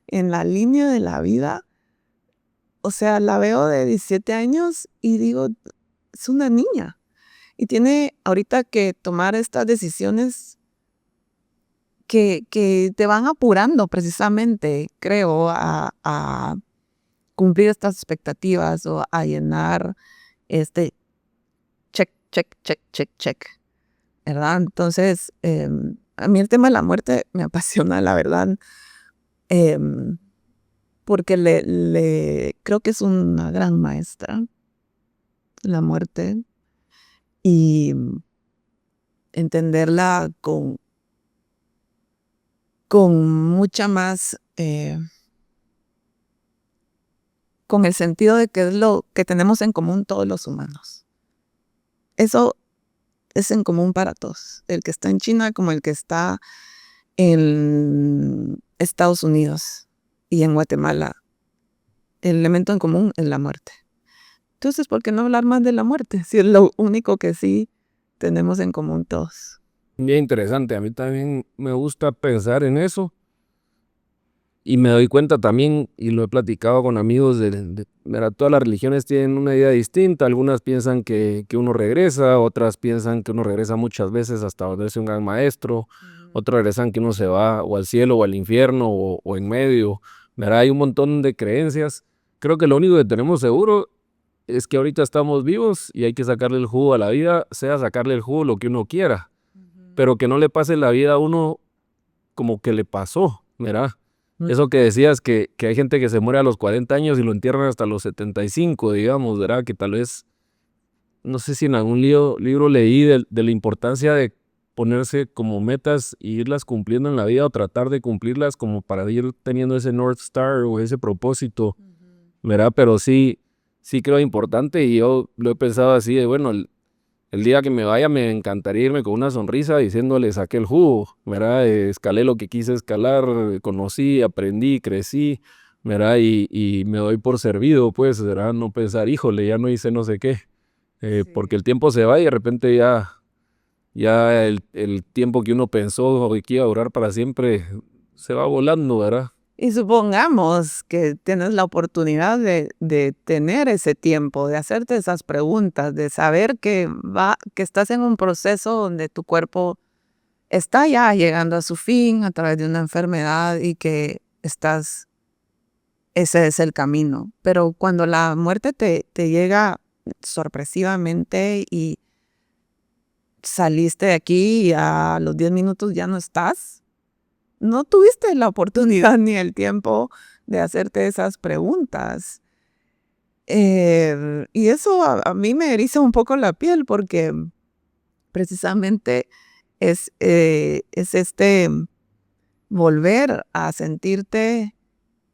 en la línea de la vida, o sea, la veo de 17 años y digo, es una niña. Y tiene ahorita que tomar estas decisiones que te van apurando precisamente, creo, a cumplir estas expectativas o a llenar este check, check, check, check, check, ¿verdad? Entonces, a mí el tema de la muerte me apasiona, la verdad, em, porque creo que es una gran maestra, la muerte, y entenderla con mucha más con el sentido de que es lo que tenemos en común todos los humanos. Eso es en común para todos, el que está en China como el que está en Estados Unidos y en Guatemala. El elemento en común es la muerte. Entonces, ¿por qué no hablar más de la muerte? Si es lo único que sí tenemos en común todos. Bien interesante, a mí también me gusta pensar en eso. Y me doy cuenta también, y lo he platicado con amigos, mira, todas las religiones tienen una idea distinta. Algunas piensan que uno regresa, otras piensan que uno regresa muchas veces hasta volverse un gran maestro, otros regresan que uno se va o al cielo o al infierno o en medio. Mira, hay un montón de creencias. Creo que lo único que tenemos seguro es que ahorita estamos vivos y hay que sacarle el jugo a la vida, sea sacarle el jugo lo que uno quiera, pero que no le pase la vida a uno como que le pasó, ¿verdad? Eso que decías, que hay gente que se muere a los 40 años y lo entierran hasta los 75, digamos, ¿verdad? Que tal vez, no sé si en algún libro leí de la importancia de ponerse como metas e irlas cumpliendo en la vida o tratar de cumplirlas como para ir teniendo ese North Star o ese propósito, ¿verdad? Pero sí creo importante y yo lo he pensado así de, bueno, el día que me vaya me encantaría irme con una sonrisa diciéndole saqué el jugo, ¿verdad? Escalé lo que quise escalar, conocí, aprendí, crecí, ¿verdad? Y me doy por servido, pues, ¿verdad? No pensar, híjole, ya no hice no sé qué, porque el tiempo se va y de repente ya el tiempo que uno pensó que iba a durar para siempre se va volando, ¿verdad? Y supongamos que tienes la oportunidad de tener ese tiempo, de hacerte esas preguntas, de saber que estás en un proceso donde tu cuerpo está ya llegando a su fin a través de una enfermedad y que ese es el camino. Pero cuando la muerte te llega sorpresivamente y saliste de aquí y a los 10 minutos ya no estás, no tuviste la oportunidad ni el tiempo de hacerte esas preguntas. Y eso a mí me eriza un poco la piel porque precisamente es volver a sentirte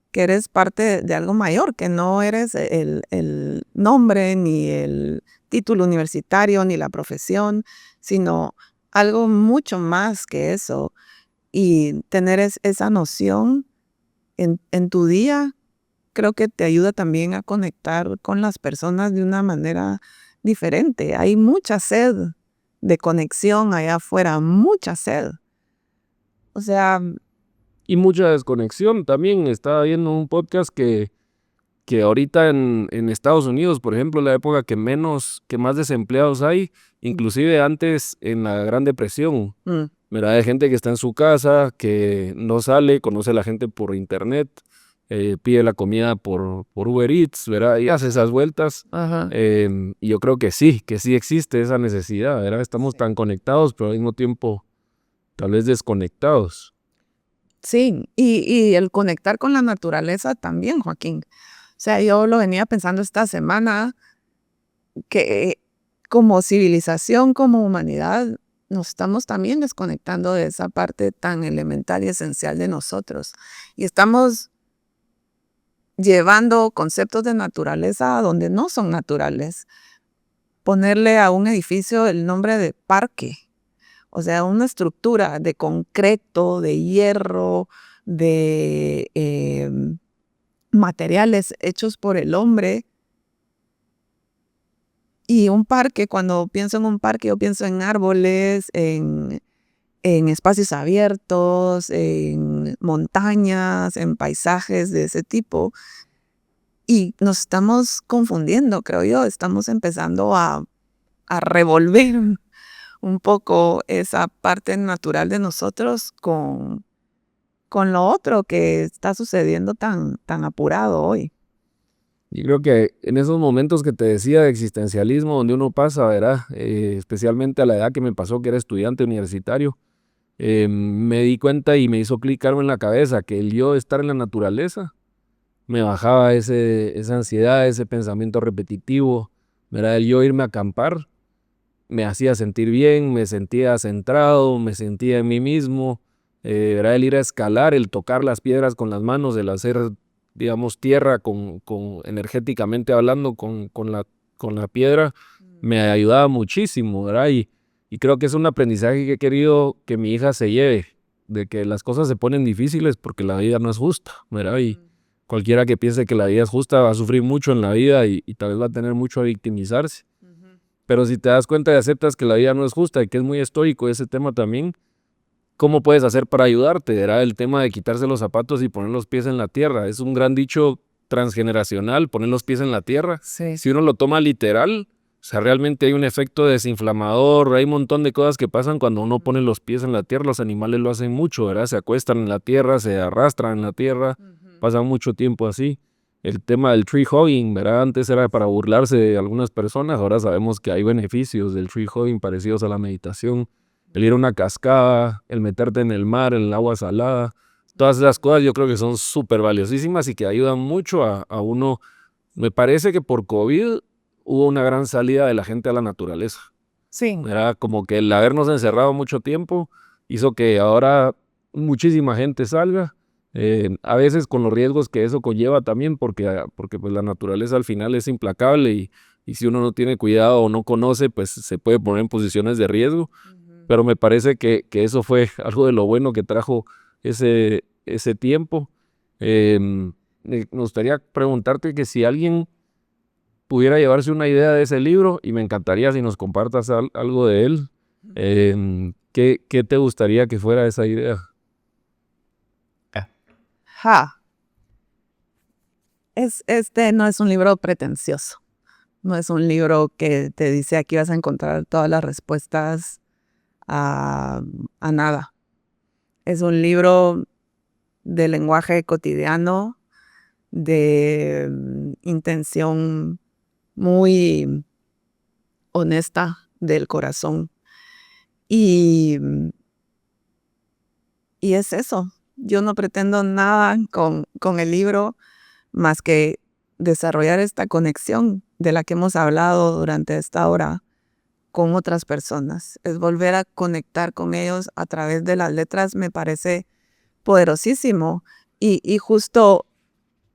que eres parte de algo mayor, que no eres el nombre, ni el título universitario, ni la profesión, sino algo mucho más que eso. Y tener esa noción en tu día, creo que te ayuda también a conectar con las personas de una manera diferente. Hay mucha sed de conexión allá afuera, mucha sed. O sea, Y mucha desconexión también. Estaba viendo un podcast que ahorita en Estados Unidos, por ejemplo, la época que más desempleados hay, inclusive antes en la Gran Depresión, ¿verdad? Hay gente que está en su casa, que no sale, conoce a la gente por internet, pide la comida por Uber Eats, ¿verdad? Y hace esas vueltas. ajá. Y yo creo que sí existe esa necesidad, ¿verdad? Estamos Sí. tan conectados, pero al mismo tiempo tal vez desconectados. Sí, y el conectar con la naturaleza también, Joaquín. O sea, yo lo venía pensando esta semana, que como civilización, como humanidad, nos estamos también desconectando de esa parte tan elemental y esencial de nosotros. Y estamos llevando conceptos de naturaleza a donde no son naturales. Ponerle a un edificio el nombre de parque. O sea, una estructura de concreto, de hierro, de materiales hechos por el hombre. Y un parque, cuando pienso en un parque, yo pienso en árboles, en espacios abiertos, en montañas, en paisajes de ese tipo. Y nos estamos confundiendo, creo yo. Estamos empezando a revolver un poco esa parte natural de nosotros con lo otro que está sucediendo tan apurado hoy. Y creo que en esos momentos que te decía de existencialismo, donde uno pasa, ¿verdad? Especialmente a la edad que me pasó, que era estudiante universitario, me di cuenta y me hizo clic algo en la cabeza, que el yo estar en la naturaleza me bajaba esa ansiedad, ese pensamiento repetitivo, ¿verdad? El yo irme a acampar me hacía sentir bien, me sentía centrado, me sentía en mí mismo, ¿verdad? El ir a escalar, el tocar las piedras con las manos, el hacer digamos, tierra energéticamente hablando con la piedra, me ayudaba muchísimo, ¿verdad? Y creo que es un aprendizaje que he querido que mi hija se lleve, de que las cosas se ponen difíciles porque la vida no es justa, ¿verdad? Y cualquiera que piense que la vida es justa va a sufrir mucho en la vida y tal vez va a tener mucho a victimizarse. Pero si te das cuenta y aceptas que la vida no es justa y que es muy estoico ese tema también, ¿cómo puedes hacer para ayudarte? Era el tema de quitarse los zapatos y poner los pies en la tierra. Es un gran dicho transgeneracional, poner los pies en la tierra. Sí. Si uno lo toma literal, o sea, realmente hay un efecto desinflamador, hay un montón de cosas que pasan cuando uno pone los pies en la tierra. Los animales lo hacen mucho, ¿verdad? Se acuestan en la tierra, se arrastran en la tierra, pasan mucho tiempo así. El tema del tree hugging, ¿verdad? Antes era para burlarse de algunas personas, ahora sabemos que hay beneficios del tree hugging parecidos a la meditación. El ir a una cascada, el meterte en el mar, en el agua salada, todas esas cosas yo creo que son súper valiosísimas y que ayudan mucho a uno. Me parece que por COVID hubo una gran salida de la gente a la naturaleza. Sí. Era como que el habernos encerrado mucho tiempo hizo que ahora muchísima gente salga, a veces con los riesgos que eso conlleva también, porque pues la naturaleza al final es implacable y si uno no tiene cuidado o no conoce, pues se puede poner en posiciones de riesgo. Pero me parece que eso fue algo de lo bueno que trajo ese tiempo. Me gustaría preguntarte que si alguien pudiera llevarse una idea de ese libro, y me encantaría si nos compartas algo de él, ¿qué te gustaría que fuera esa idea? Este no es un libro pretencioso. No es un libro que te dice aquí vas a encontrar todas las respuestas a nada. Es un libro de lenguaje cotidiano, de intención muy honesta del corazón. Y es eso. Yo no pretendo nada con el libro más que desarrollar esta conexión de la que hemos hablado durante esta hora con otras personas. Es volver a conectar con ellos a través de las letras, me parece poderosísimo. Y justo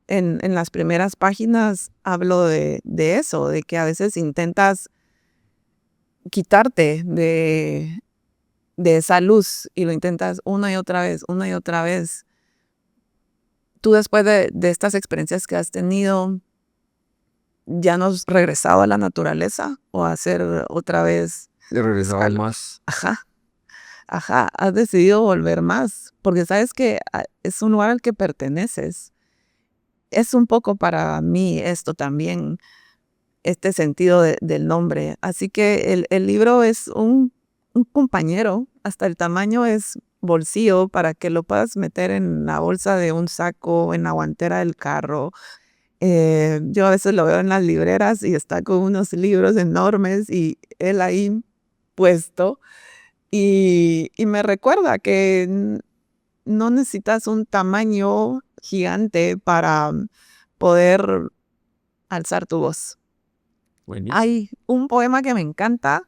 en las primeras páginas hablo de eso, de que a veces intentas quitarte de esa luz y lo intentas una y otra vez. Tú después de estas experiencias que has tenido, ¿ya no has regresado a la naturaleza o a hacer otra vez? He regresado escalo? más. Ajá, has decidido volver más, porque sabes que es un lugar al que perteneces. Es un poco para mí esto también, este sentido del nombre. Así que el libro es un compañero, hasta el tamaño es bolsillo para que lo puedas meter en la bolsa de un saco, en la guantera del carro. Yo a veces lo veo en las libreras y está con unos libros enormes y él ahí puesto. Y me recuerda que no necesitas un tamaño gigante para poder alzar tu voz. Buenísimo. Hay un poema que me encanta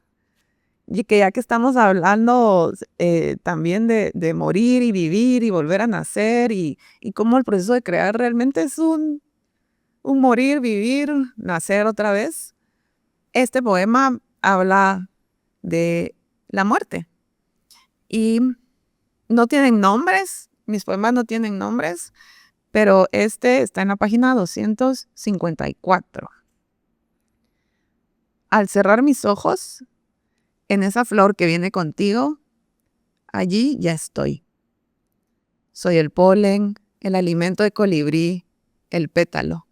y que ya que estamos hablando también de morir y vivir y volver a nacer y cómo el proceso de crear realmente es un morir, vivir, nacer otra vez. Este poema habla de la muerte y no tienen nombres, mis poemas no tienen nombres, pero este está en la página 254. Al cerrar mis ojos, en esa flor que viene contigo, allí ya estoy. Soy el polen, el alimento de colibrí, el pétalo.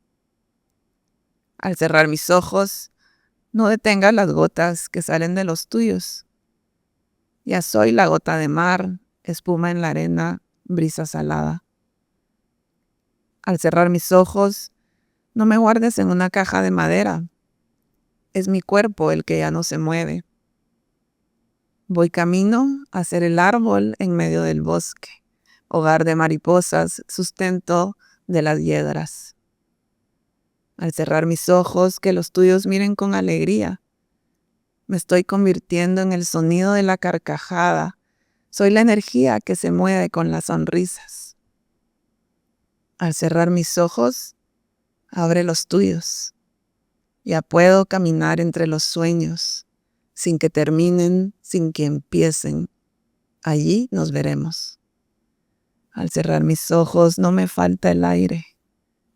Al cerrar mis ojos, no detengas las gotas que salen de los tuyos. Ya soy la gota de mar, espuma en la arena, brisa salada. Al cerrar mis ojos, no me guardes en una caja de madera. Es mi cuerpo el que ya no se mueve. Voy camino a ser el árbol en medio del bosque, hogar de mariposas, sustento de las hiedras. Al cerrar mis ojos, que los tuyos miren con alegría. Me estoy convirtiendo en el sonido de la carcajada. Soy la energía que se mueve con las sonrisas. Al cerrar mis ojos, abre los tuyos. Ya puedo caminar entre los sueños, sin que terminen, sin que empiecen. Allí nos veremos. Al cerrar mis ojos no me falta el aire.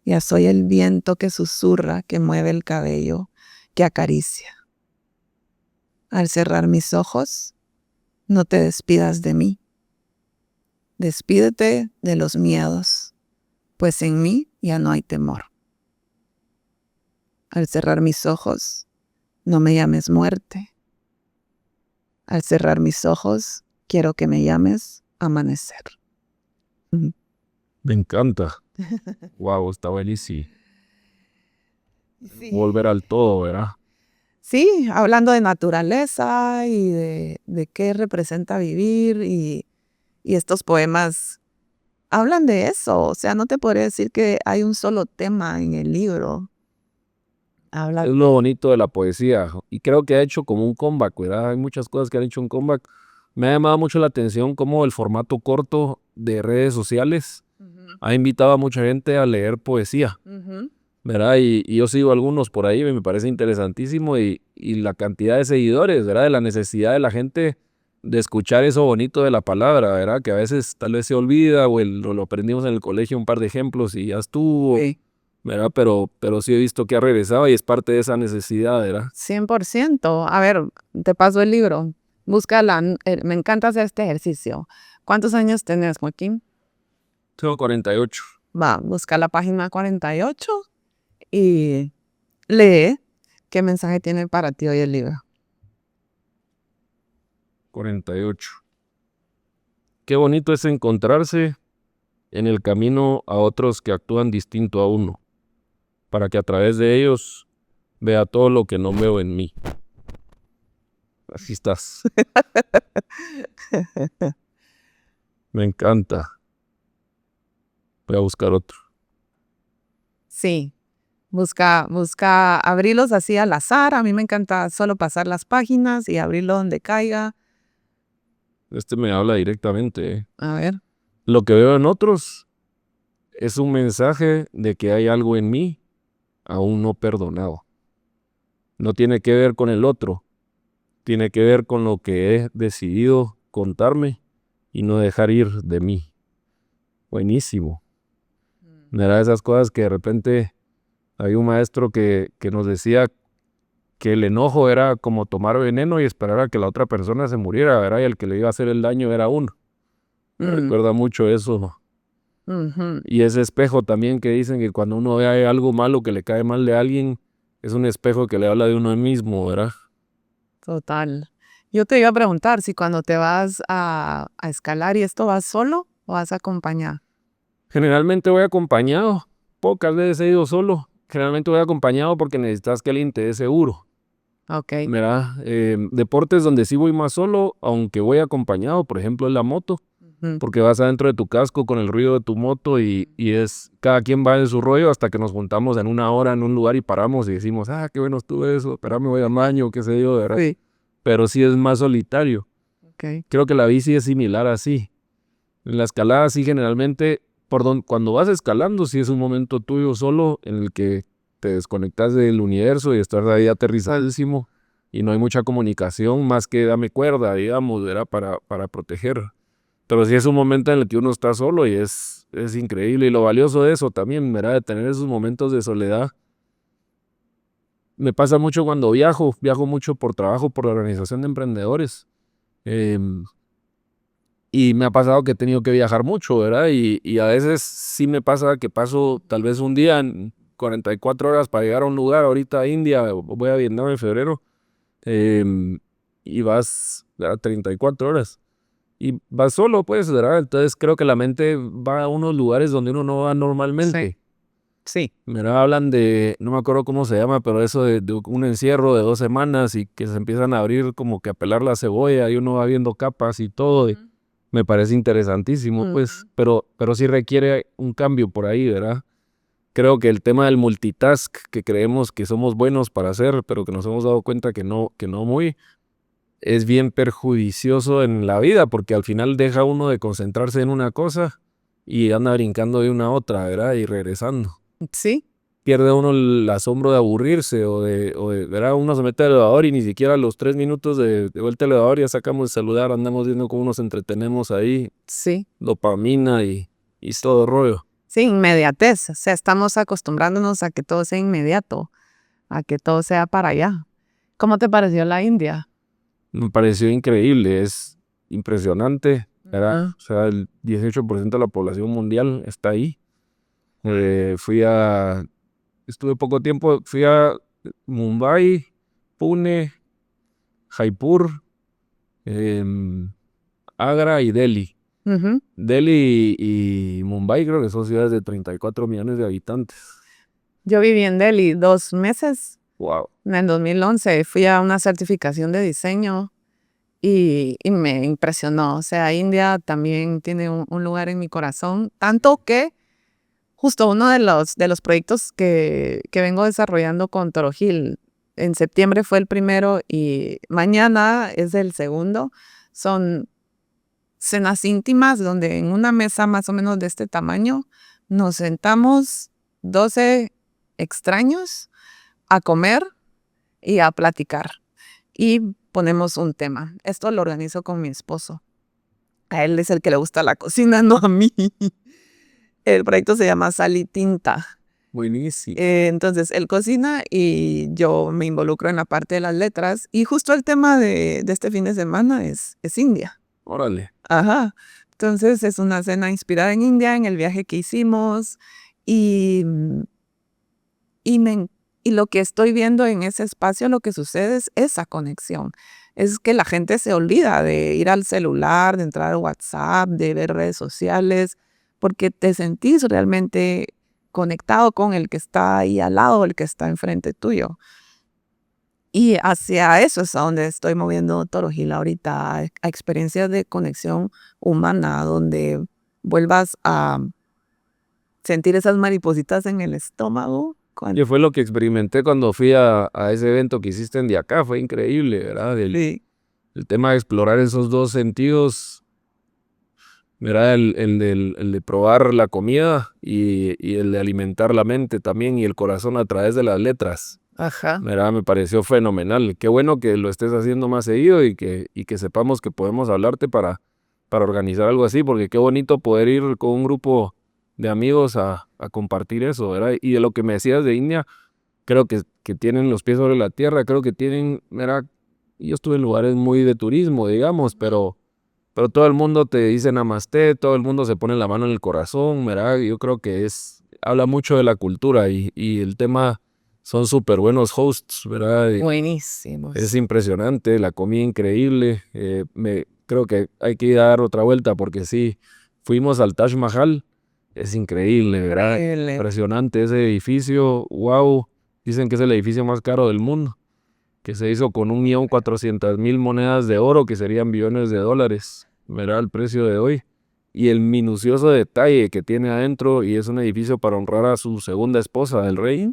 Ya soy el viento que susurra, que mueve el cabello, que acaricia. Al cerrar mis ojos, no te despidas de mí. Despídete de los miedos, pues en mí ya no hay temor. Al cerrar mis ojos, no me llames muerte. Al cerrar mis ojos, quiero que me llames amanecer. Me encanta. Wow, está buenísimo. Sí. Volver al todo, ¿verdad? Sí, hablando de naturaleza y de qué representa vivir y estos poemas hablan de eso. O sea, no te podría decir que hay un solo tema en el libro. Es lo bonito de la poesía y creo que ha hecho como un comeback, ¿verdad? Hay muchas cosas que han hecho un comeback. Me ha llamado mucho la atención cómo el formato corto de redes sociales ha invitado a mucha gente a leer poesía, ¿verdad? Y yo sigo algunos por ahí, me parece interesantísimo y la cantidad de seguidores, ¿verdad? De la necesidad de la gente de escuchar eso bonito de la palabra, ¿verdad? Que a veces tal vez se olvida o lo aprendimos en el colegio, un par de ejemplos y ya estuvo. Sí. ¿Verdad? Pero sí he visto que ha regresado y es parte de esa necesidad, ¿verdad? 100%. A ver, te paso el libro. Búscala. Me encanta hacer este ejercicio. ¿Cuántos años tenés, Joaquín? Tengo 48. Va, busca la página 48 y lee qué mensaje tiene para ti hoy el libro. 48. Qué bonito es encontrarse en el camino a otros que actúan distinto a uno, para que a través de ellos vea todo lo que no veo en mí. Así estás. Me encanta. Voy a buscar otro. Sí, busca abrirlos así al azar. A mí me encanta solo pasar las páginas y abrirlo donde caiga. Este me habla directamente. A ver. Lo que veo en otros es un mensaje de que hay algo en mí aún no perdonado. No tiene que ver con el otro, tiene que ver con lo que he decidido contarme y no dejar ir de mí. Buenísimo. Era esas cosas que de repente hay un maestro que nos decía que el enojo era como tomar veneno y esperar a que la otra persona se muriera, ¿verdad? Y el que le iba a hacer el daño era uno. Me recuerda mucho eso. Y ese espejo también que dicen que cuando uno ve algo malo que le cae mal de alguien, es un espejo que le habla de uno mismo, ¿verdad? Total. Yo te iba a preguntar si cuando te vas a escalar y esto, ¿vas solo o vas acompañado? Generalmente voy acompañado. Pocas veces he ido solo. Generalmente voy acompañado porque necesitas que alguien te dé seguro. Ok. ¿Verdad? Deportes donde sí voy más solo, aunque voy acompañado, por ejemplo, es la moto. Porque vas adentro de tu casco con el ruido de tu moto y es cada quien va en su rollo hasta que nos juntamos en una hora en un lugar y paramos y decimos, qué bueno estuvo eso, espérame, voy al baño, qué sé yo, ¿verdad? Sí. Pero sí es más solitario. Okay. Creo que la bici es similar así. En la escalada sí generalmente, cuando vas escalando sí es un momento tuyo solo en el que te desconectas del universo y estás ahí aterrizadísimo y no hay mucha comunicación más que dame cuerda, digamos, ¿verdad? Para proteger. Pero sí es un momento en el que uno está solo y es increíble. Y lo valioso de eso también, ¿verdad? De tener esos momentos de soledad. Me pasa mucho cuando viajo mucho por trabajo, por la organización de emprendedores. Y me ha pasado que he tenido que viajar mucho, ¿verdad? Y a veces sí me pasa que paso tal vez un día en 44 horas para llegar a un lugar. Ahorita a India, voy a Vietnam en febrero. Y vas a 34 horas. Y vas solo, pues, ¿verdad? Entonces creo que la mente va a unos lugares donde uno no va normalmente. Sí. Mira, hablan de, no me acuerdo cómo se llama, pero eso de un encierro de 2 semanas y que se empiezan a abrir como que a pelar la cebolla y uno va viendo capas y todo. Y me parece interesantísimo, pues, pero sí requiere un cambio por ahí, ¿verdad? Creo que el tema del multitask que creemos que somos buenos para hacer, pero que nos hemos dado cuenta que no muy, es bien perjudicioso en la vida porque al final deja uno de concentrarse en una cosa y anda brincando de una a otra, ¿verdad? Y regresando. Sí, Pierde uno el asombro de aburrirse ¿verdad? Uno se mete al elevador y ni siquiera a los 3 minutos de vuelta al elevador ya sacamos el celular, andamos viendo cómo nos entretenemos ahí, sí. dopamina y todo rollo. Sí, inmediatez. O sea, estamos acostumbrándonos a que todo sea inmediato, a que todo sea para allá. ¿Cómo te pareció la India? Me pareció increíble, es impresionante, ¿verdad? Ah, O sea, el 18% de la población mundial está ahí. Estuve poco tiempo, fui a Mumbai, Pune, Jaipur, em, Agra y Delhi. ujú. Delhi y Mumbai creo que son ciudades de 34 millones de habitantes. Yo viví en Delhi 2 meses. Wow. En el 2011 fui a una certificación de diseño y me impresionó. O sea, India también tiene un lugar en mi corazón, tanto que justo uno de los proyectos que vengo desarrollando con Toro Gil, en septiembre fue el primero y mañana es el segundo. Son cenas íntimas donde en una mesa más o menos de este tamaño nos sentamos 12 extraños a comer y a platicar y ponemos un tema. Esto lo organizo con mi esposo. A él es el que le gusta la cocina, no a mí. El proyecto se llama Sal y Tinta. Buenísimo. Entonces, él cocina y yo me involucro en la parte de las letras. Y justo el tema de este fin de semana es India. Órale. Ajá. Entonces, es una cena inspirada en India, en el viaje que hicimos. Y, y, me- y lo que estoy viendo en ese espacio, lo que sucede es esa conexión. Es que la gente se olvida de ir al celular, de entrar a WhatsApp, de ver redes sociales, porque te sentís realmente conectado con el que está ahí al lado, el que está enfrente tuyo. Y hacia eso es a donde estoy moviendo Toro Gil ahorita, a experiencias de conexión humana, donde vuelvas a sentir esas maripositas en el estómago. Y fue lo que experimenté cuando fui a ese evento que hiciste en Diacá, fue increíble, ¿verdad? Sí. El tema de explorar esos dos sentidos, ¿verdad? El de probar la comida y el de alimentar la mente también y el corazón a través de las letras, Ajá. ¿verdad? Me pareció fenomenal. Qué bueno que lo estés haciendo más seguido y que sepamos que podemos hablarte para organizar algo así, porque qué bonito poder ir con un grupo de amigos a compartir eso, ¿verdad? Y de lo que me decías de India, creo que tienen los pies sobre la tierra, creo que tienen, ¿verdad? Yo estuve en lugares muy de turismo, digamos, pero todo el mundo te dice namaste, todo el mundo se pone la mano en el corazón, ¿verdad? Yo creo que habla mucho de la cultura y el tema son súper buenos hosts, ¿verdad? Buenísimos. Es impresionante, la comida increíble. Creo que hay que ir a dar otra vuelta porque sí, fuimos al Taj Mahal, es increíble, ¿verdad? Increíble. Impresionante ese edificio, wow. Dicen que es el edificio más caro del mundo, que se hizo con 1.400.000 monedas de oro, que serían billones de dólares, ¿verdad? El precio de hoy. Y el minucioso detalle que tiene adentro, y es un edificio para honrar a su segunda esposa, el rey,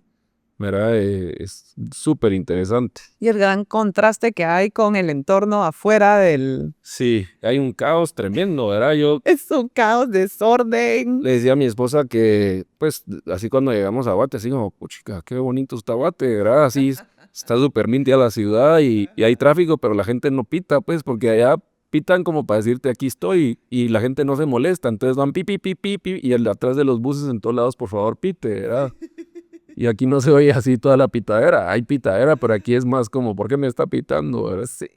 ¿verdad? Es súper interesante. Y el gran contraste que hay con el entorno afuera del... Sí, hay un caos tremendo, ¿verdad? Yo Es un caos, desorden. le decía a mi esposa que, pues, así cuando llegamos a Guate, así como, puchica, qué bonito está Guate, ¿verdad? Así está súper limpia la ciudad y hay tráfico, pero la gente no pita, pues, porque allá pitan como para decirte aquí estoy y la gente no se molesta, entonces van pi, pi, pi, pi, pi, y el de atrás de los buses en todos lados, por favor, pite, ¿verdad? Y aquí no se oye así toda la pitadera, hay pitadera, pero aquí es más como, ¿por qué me está pitando, verdad? Sí.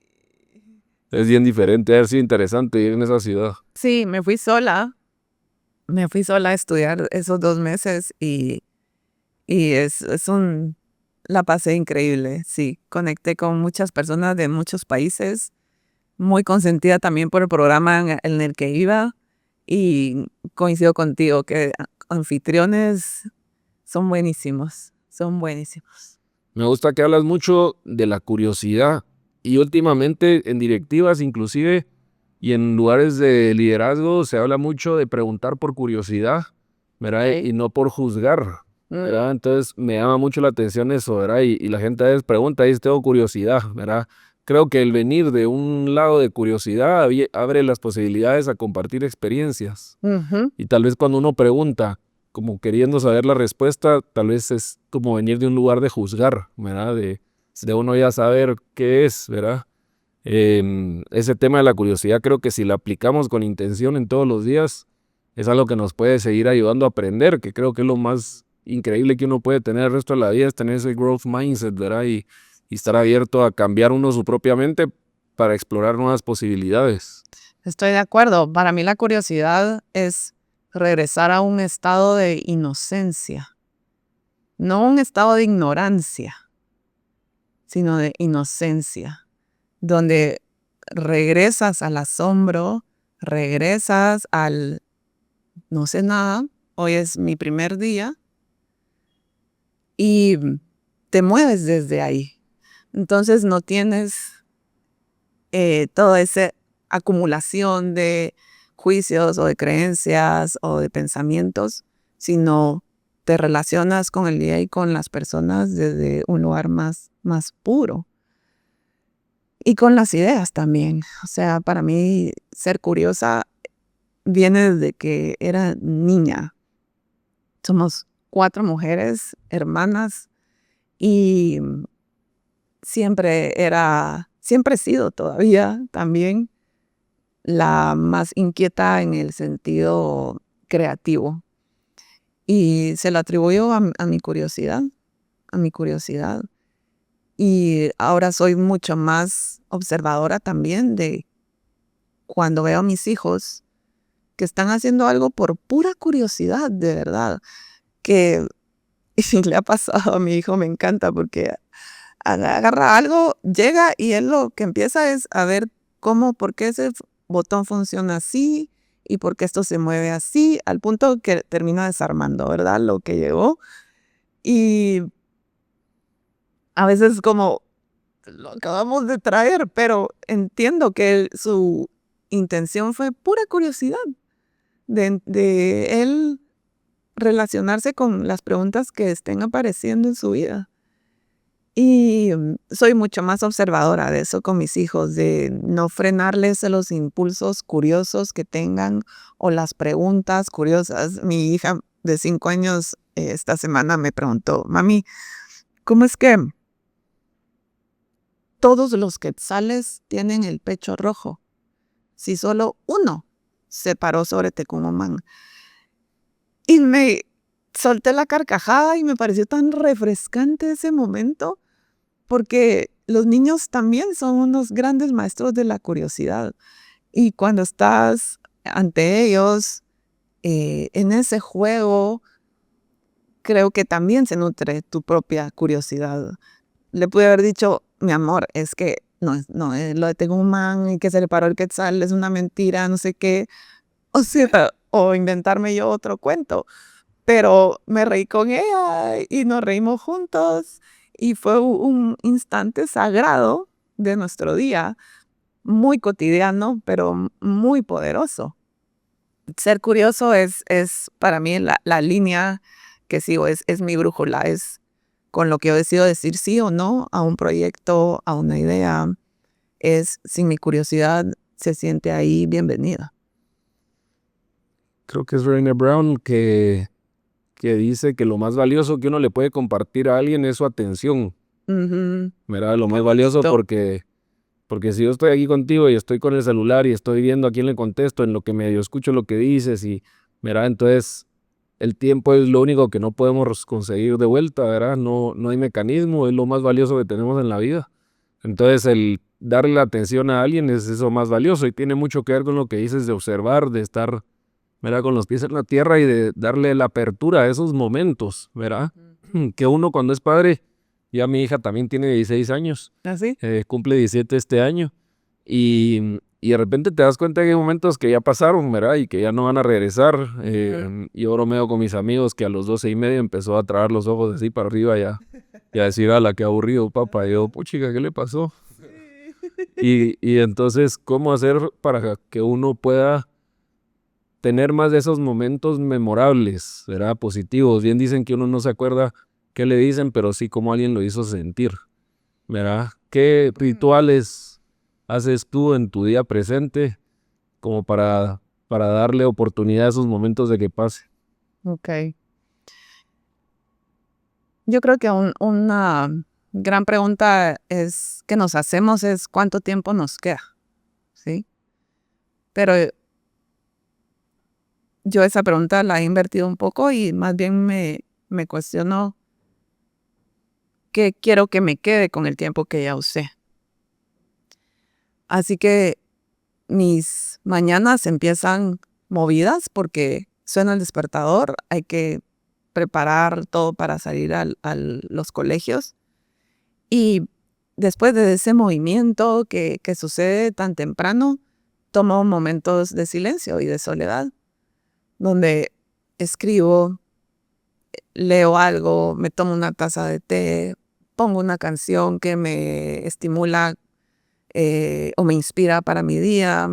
Es bien diferente, ha sido interesante ir en esa ciudad. Sí, me fui sola. Me fui sola a estudiar esos 2 meses y la pasé increíble, sí. Conecté con muchas personas de muchos países, muy consentida también por el programa en el que iba y coincido contigo que anfitriones son buenísimos, son buenísimos. Me gusta que hablas mucho de la curiosidad y últimamente en directivas inclusive y en lugares de liderazgo se habla mucho de preguntar por curiosidad, ¿verdad? Sí. Y no por juzgar, Mm, ¿verdad? Entonces me llama mucho la atención eso, ¿verdad? Y la gente a veces pregunta, dice, tengo curiosidad, ¿verdad? creo que el venir de un lado de curiosidad abre las posibilidades a compartir experiencias. Ujú. Y tal vez cuando uno pregunta, como queriendo saber la respuesta, tal vez es como venir de un lugar de juzgar, ¿verdad? De uno ya saber qué es, ¿verdad? Ese tema de la curiosidad creo que si la aplicamos con intención en todos los días, es algo que nos puede seguir ayudando a aprender, que creo que es lo más increíble que uno puede tener el resto de la vida, es tener ese growth mindset, ¿verdad? Y estar abierto a cambiar uno su propia mente para explorar nuevas posibilidades. Estoy de acuerdo. Para mí la curiosidad es regresar a un estado de inocencia, no un estado de ignorancia, sino de inocencia, donde regresas al asombro, regresas al no sé nada, hoy es mi primer día y te mueves desde ahí. Entonces no tienes toda esa acumulación de juicios o de creencias o de pensamientos, sino te relacionas con el día y con las personas desde un lugar más puro. Y con las ideas también. O sea, para mí ser curiosa viene desde que era niña. Somos 4 mujeres, hermanas, y siempre he sido todavía también la más inquieta en el sentido creativo. Y se lo atribuyo a mi curiosidad, a mi curiosidad. Y ahora soy mucho más observadora también de cuando veo a mis hijos que están haciendo algo por pura curiosidad, de verdad, que y le ha pasado a mi hijo, me encanta porque agarra algo, llega y él lo que empieza es a ver por qué ese botón funciona así y por qué esto se mueve así, al punto que termina desarmando, ¿verdad? Lo que llegó. Y a veces como lo acabamos de traer, pero entiendo que su intención fue pura curiosidad de él relacionarse con las preguntas que estén apareciendo en su vida. Y soy mucho más observadora de eso con mis hijos, de no frenarles los impulsos curiosos que tengan o las preguntas curiosas. Mi hija de 5 años esta semana me preguntó, mami, ¿cómo es que todos los quetzales tienen el pecho rojo si solo uno se paró sobre Tecumumán? Y me solté la carcajada y me pareció tan refrescante ese momento, porque los niños también son unos grandes maestros de la curiosidad. Y cuando estás ante ellos, en ese juego, creo que también se nutre tu propia curiosidad. Le pude haber dicho, mi amor, es que no es lo de Tecumán y que se le paró el quetzal, es una mentira, no sé qué. O sea, o inventarme yo otro cuento. Pero me reí con ella y nos reímos juntos y fue un instante sagrado de nuestro día, muy cotidiano, pero muy poderoso. Ser curioso es para mí la línea que sigo, es mi brújula, es con lo que yo decido decir sí o no a un proyecto, a una idea, es si mi curiosidad se siente ahí bienvenida. Creo que es Brené Brown que dice que lo más valioso que uno le puede compartir a alguien es su atención. Ujú. ¿Verdad? Lo más valioso porque si yo estoy aquí contigo y estoy con el celular y estoy viendo a quién le contesto, en lo que medio escucho lo que dices y, ¿verdad? Entonces el tiempo es lo único que no podemos conseguir de vuelta, ¿verdad? No hay mecanismo, es lo más valioso que tenemos en la vida. Entonces el darle la atención a alguien es eso más valioso y tiene mucho que ver con lo que dices de observar, de estar, ¿verdad? Con los pies en la tierra y de darle la apertura a esos momentos, ¿verdad? Que uno cuando es padre, ya mi hija también tiene 16 años, ¿Así? cumple 17 este año y de repente te das cuenta que hay momentos que ya pasaron, ¿verdad? Y que ya no van a regresar. Yo bromeo con mis amigos que a los 12:30 empezó a traer los ojos así para arriba ya, y a decir, ala, qué aburrido, papá. Y yo, puchica, ¿qué le pasó? Y entonces, ¿cómo hacer para que uno pueda tener más de esos momentos memorables, ¿verdad? Positivos. Bien dicen que uno no se acuerda qué le dicen, pero sí cómo alguien lo hizo sentir. ¿verdad? ¿Qué rituales haces tú en tu día presente como para darle oportunidad a esos momentos de que pase? Ok. Yo creo que una gran pregunta que nos hacemos es cuánto tiempo nos queda, ¿sí? Pero yo esa pregunta la he invertido un poco y más bien me cuestiono qué quiero que me quede con el tiempo que ya usé. Así que mis mañanas empiezan movidas porque suena el despertador, hay que preparar todo para salir a los colegios. Y después de ese movimiento que sucede tan temprano, tomo momentos de silencio y de soledad, donde escribo, leo algo, me tomo una taza de té, pongo una canción que me estimula o me inspira para mi día,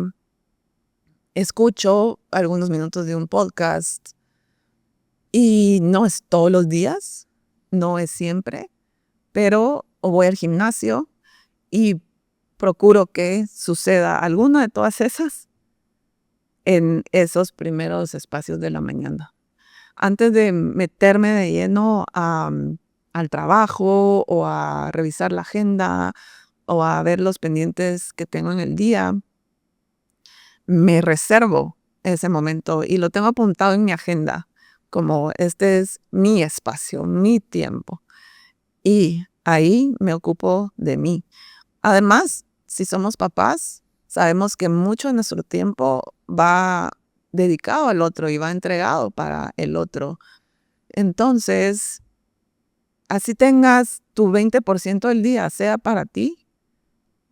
escucho algunos minutos de un podcast y no es todos los días, no es siempre, pero o voy al gimnasio y procuro que suceda alguna de todas esas en esos primeros espacios de la mañana. Antes de meterme de lleno al trabajo o a revisar la agenda o a ver los pendientes que tengo en el día, me reservo ese momento y lo tengo apuntado en mi agenda como este es mi espacio, mi tiempo. Y ahí me ocupo de mí. Además, si somos papás, sabemos que mucho de nuestro tiempo va dedicado al otro y va entregado para el otro. Entonces, así tengas tu 20% del día sea para ti,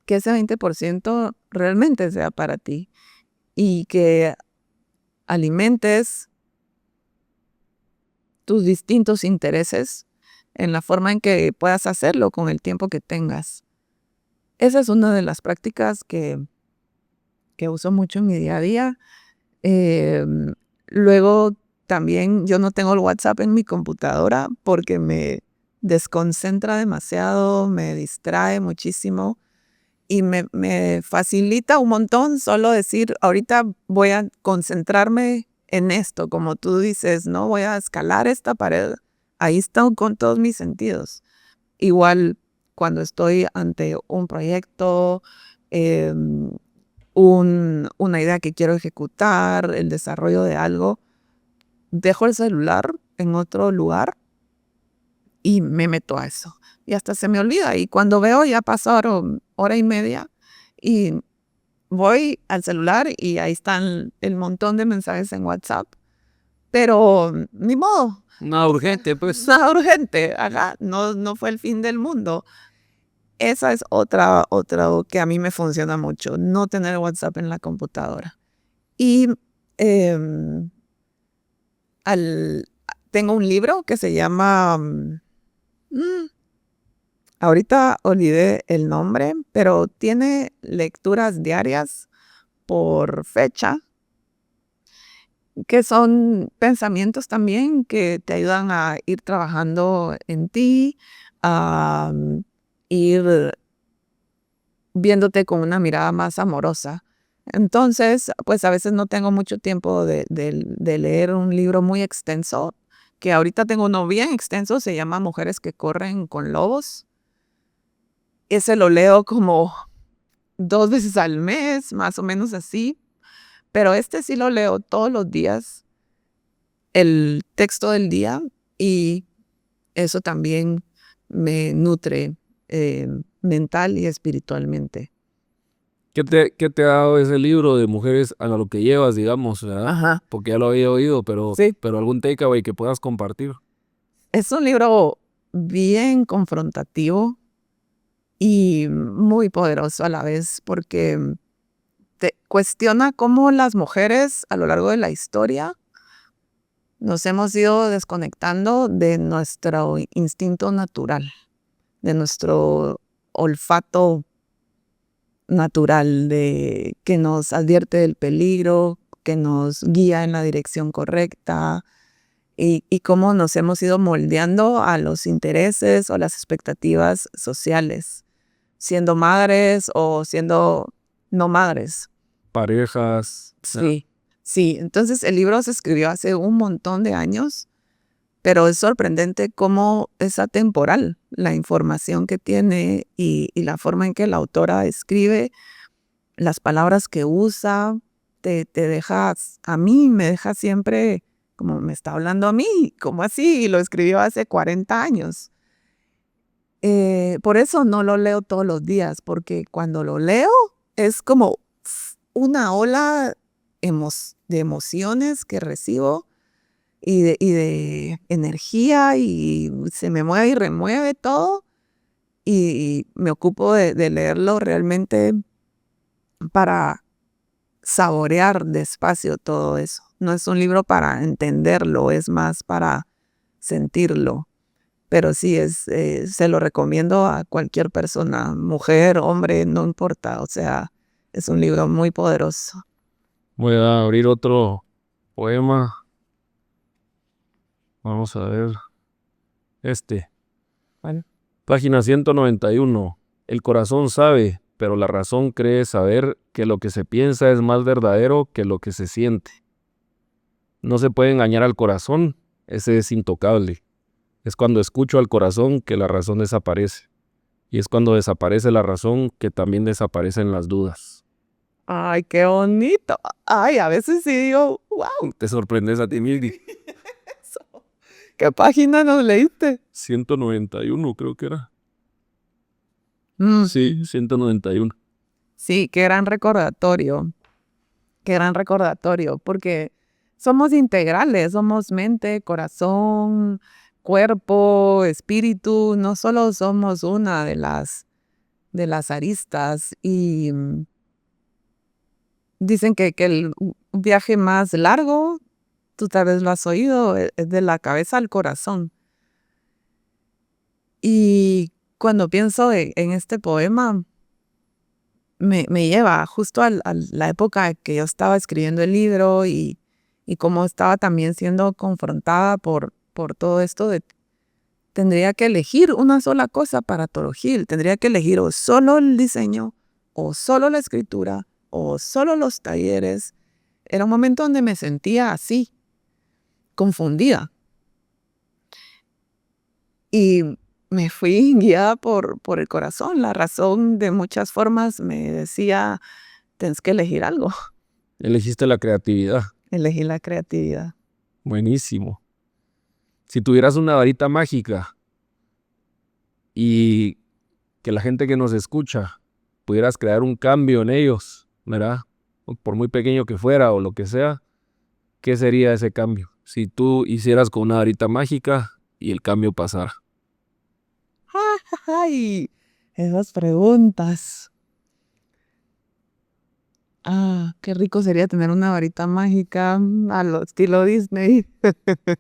que ese 20% realmente sea para ti y que alimentes tus distintos intereses en la forma en que puedas hacerlo con el tiempo que tengas. Esa es una de las prácticas que uso mucho en mi día a día. Luego también yo no tengo el WhatsApp en mi computadora porque me desconcentra demasiado, me distrae muchísimo y me facilita un montón solo decir, ahorita voy a concentrarme en esto, como tú dices, ¿no? Voy a escalar esta pared. Ahí están con todos mis sentidos. Igual cuando estoy ante un proyecto, em, una idea que quiero ejecutar, el desarrollo de algo, dejo el celular en otro lugar y me meto a eso. Y hasta se me olvida. Y cuando veo ya pasaron hora y media y voy al celular y ahí están el montón de mensajes en WhatsApp. Pero ni modo. Nada urgente, pues. Nada urgente. Ajá, no fue el fin del mundo. Esa es otra que a mí me funciona mucho, no tener WhatsApp en la computadora. Y em, tengo un libro que se llama, ahorita olvidé el nombre, pero tiene lecturas diarias por fecha, que son pensamientos también que te ayudan a ir trabajando en ti, a ir viéndote con una mirada más amorosa. Entonces, pues a veces no tengo mucho tiempo de leer un libro muy extenso, que ahorita tengo uno bien extenso, se llama Mujeres que corren con lobos. Ese lo leo como 2 veces al mes, más o menos así, pero este sí lo leo todos los días, el texto del día, y eso también me nutre mental y espiritualmente. ¿Qué te ha dado ese libro de mujeres a lo que llevas, digamos, ¿verdad? Ajá, Porque ya lo había oído, pero sí. algún takeaway que puedas compartir. Es un libro bien confrontativo y muy poderoso a la vez porque te cuestiona cómo las mujeres a lo largo de la historia nos hemos ido desconectando de nuestro instinto natural, de nuestro olfato natural, de que nos advierte del peligro, que nos guía en la dirección correcta, y cómo nos hemos ido moldeando a los intereses o las expectativas sociales. siendo madres o siendo no madres. Parejas. Sí, sí. Entonces el libro se escribió hace un montón de años, pero es sorprendente cómo es atemporal la información que tiene y la forma en que la autora escribe, las palabras que usa, te deja, a mí me deja siempre como me está hablando a mí, como así, y lo escribió hace 40 años. Por eso no lo leo todos los días, porque cuando lo leo es como una ola de emociones que recibo y de energía y se me mueve y remueve todo y me ocupo de leerlo realmente para saborear despacio todo eso. No es un libro para entenderlo, es más para sentirlo. Pero sí, se lo recomiendo a cualquier persona, mujer, hombre, no importa. O sea, es un libro muy poderoso. Voy a abrir otro poema. Vamos a ver. Bueno. Página 191. El corazón sabe, pero la razón cree saber que lo que se piensa es más verdadero que lo que se siente. No se puede engañar al corazón, ese es intocable. Es cuando escucho al corazón que la razón desaparece. Y es cuando desaparece la razón que también desaparecen las dudas. Ay, qué bonito. Ay, a veces sí digo, wow. Te sorprendes a ti, Migdi. ¿Qué página nos leíste? 191 creo que era. Mm, Sí, 191. sí, qué gran recordatorio. Qué gran recordatorio, porque somos integrales, somos mente, corazón, cuerpo, espíritu, no solo somos una de las aristas. Y dicen que el viaje más largo, tú tal vez lo has oído, es de la cabeza al corazón. Y cuando pienso en este poema, me lleva justo a la época que yo estaba escribiendo el libro y cómo estaba también siendo confrontada por todo esto de tendría que elegir una sola cosa para Toro Gil, tendría que elegir o solo el diseño, o solo la escritura, o solo los talleres. Era un momento donde me sentía así, confundida. Y me fui guiada por el corazón. La razón de muchas formas me decía, tienes que elegir algo. Elegiste la creatividad. Elegí la creatividad. Buenísimo. Si tuvieras una varita mágica y que la gente que nos escucha pudieras crear un cambio en ellos, ¿verdad? Por muy pequeño que fuera o lo que sea, ¿qué sería ese cambio? Si tú hicieras con una varita mágica y el cambio pasara. ¡Ay! Esas preguntas. Qué rico sería tener una varita mágica a lo estilo Disney.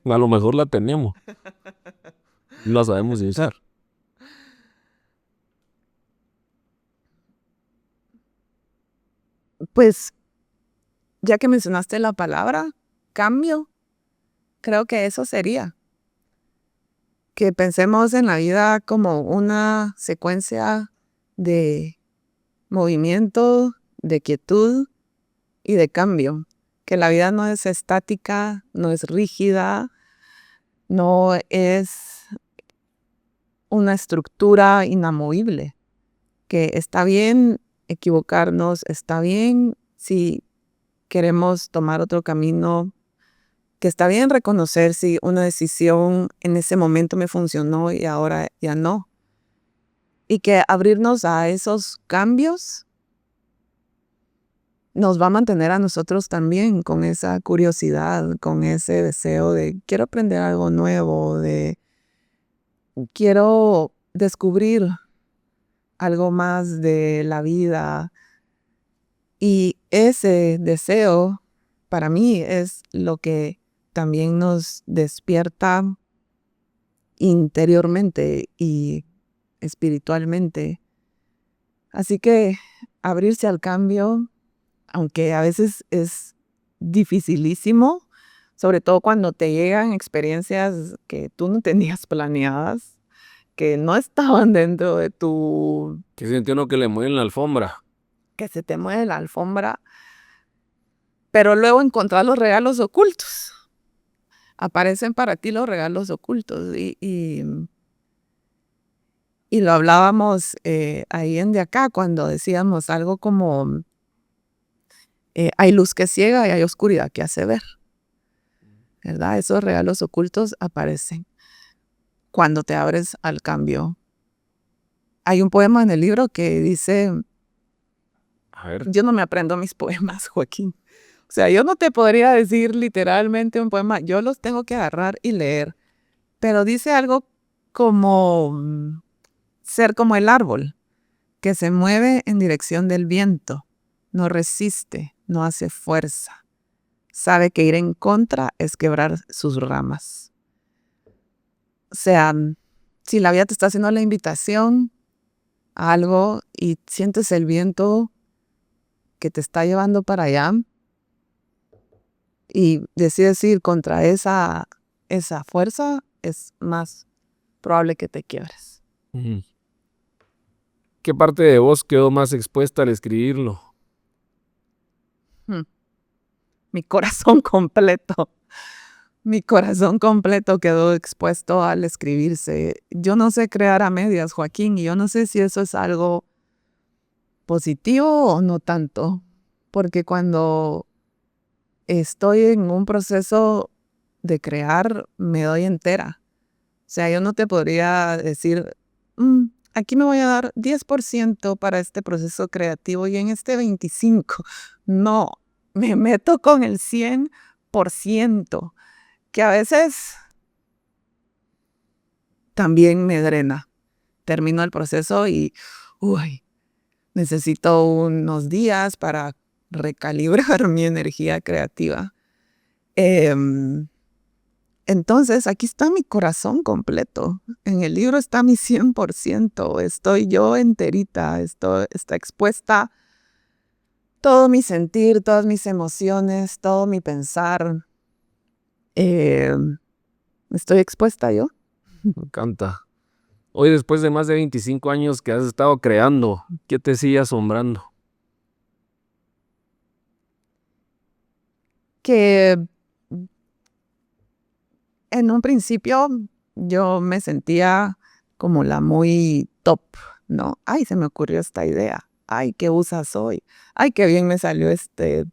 A lo mejor la tenemos. No la sabemos usar. Pues, ya que mencionaste la palabra cambio, creo que eso sería. Que pensemos en la vida como una secuencia de movimiento, de quietud y de cambio. Que la vida no es estática, no es rígida, no es una estructura inamovible. Que está bien equivocarnos, está bien si queremos tomar otro camino, que está bien reconocer si una decisión en ese momento me funcionó y ahora ya no. Y que abrirnos a esos cambios nos va a mantener a nosotros también con esa curiosidad, con ese deseo de quiero aprender algo nuevo, de quiero descubrir algo más de la vida. Y ese deseo para mí es lo que también nos despierta interiormente y espiritualmente. Así que abrirse al cambio, aunque a veces es dificilísimo, sobre todo cuando te llegan experiencias que tú no tenías planeadas, que no estaban dentro de tu... Que siente uno que le mueven la alfombra. que se te mueve la alfombra, pero luego encontrar los regalos ocultos. Aparecen para ti los regalos ocultos y lo hablábamos ahí en De Acá cuando decíamos algo como hay luz que ciega y hay oscuridad que hace ver, ¿verdad? Esos regalos ocultos aparecen cuando te abres al cambio. Hay un poema en el libro que dice, A ver. yo no me aprendo mis poemas, Joaquín. O sea, yo no te podría decir literalmente un poema, yo los tengo que agarrar y leer, pero dice algo como ser como el árbol que se mueve en dirección del viento, no resiste, no hace fuerza, sabe que ir en contra es quebrar sus ramas. O sea, si la vida te está haciendo la invitación a algo y sientes el viento que te está llevando para allá y decides ir contra esa fuerza, es más probable que te quiebres. ¿Qué parte de vos quedó más expuesta al escribirlo? Mi corazón completo. Mi corazón completo quedó expuesto al escribirse. Yo no sé crear a medias, Joaquín, y yo no sé si eso es algo positivo o no tanto, porque cuando estoy en un proceso de crear, me doy entera. O sea, yo no te podría decir, aquí me voy a dar 10% para este proceso creativo y en este 25%. No, me meto con el 100%, que a veces también me drena. Termino el proceso y, necesito unos días para recalibrar mi energía creativa. Entonces, aquí está mi corazón completo. En el libro está mi 100%. Estoy yo enterita. Está expuesta todo mi sentir, todas mis emociones, todo mi pensar. Estoy expuesta yo. Me encanta. Hoy, después de más de 25 años que has estado creando, ¿qué te sigue asombrando? Que en un principio yo me sentía como la muy top, ¿no? Ay, se me ocurrió esta idea. Ay, qué usa soy. Ay, qué bien me salió este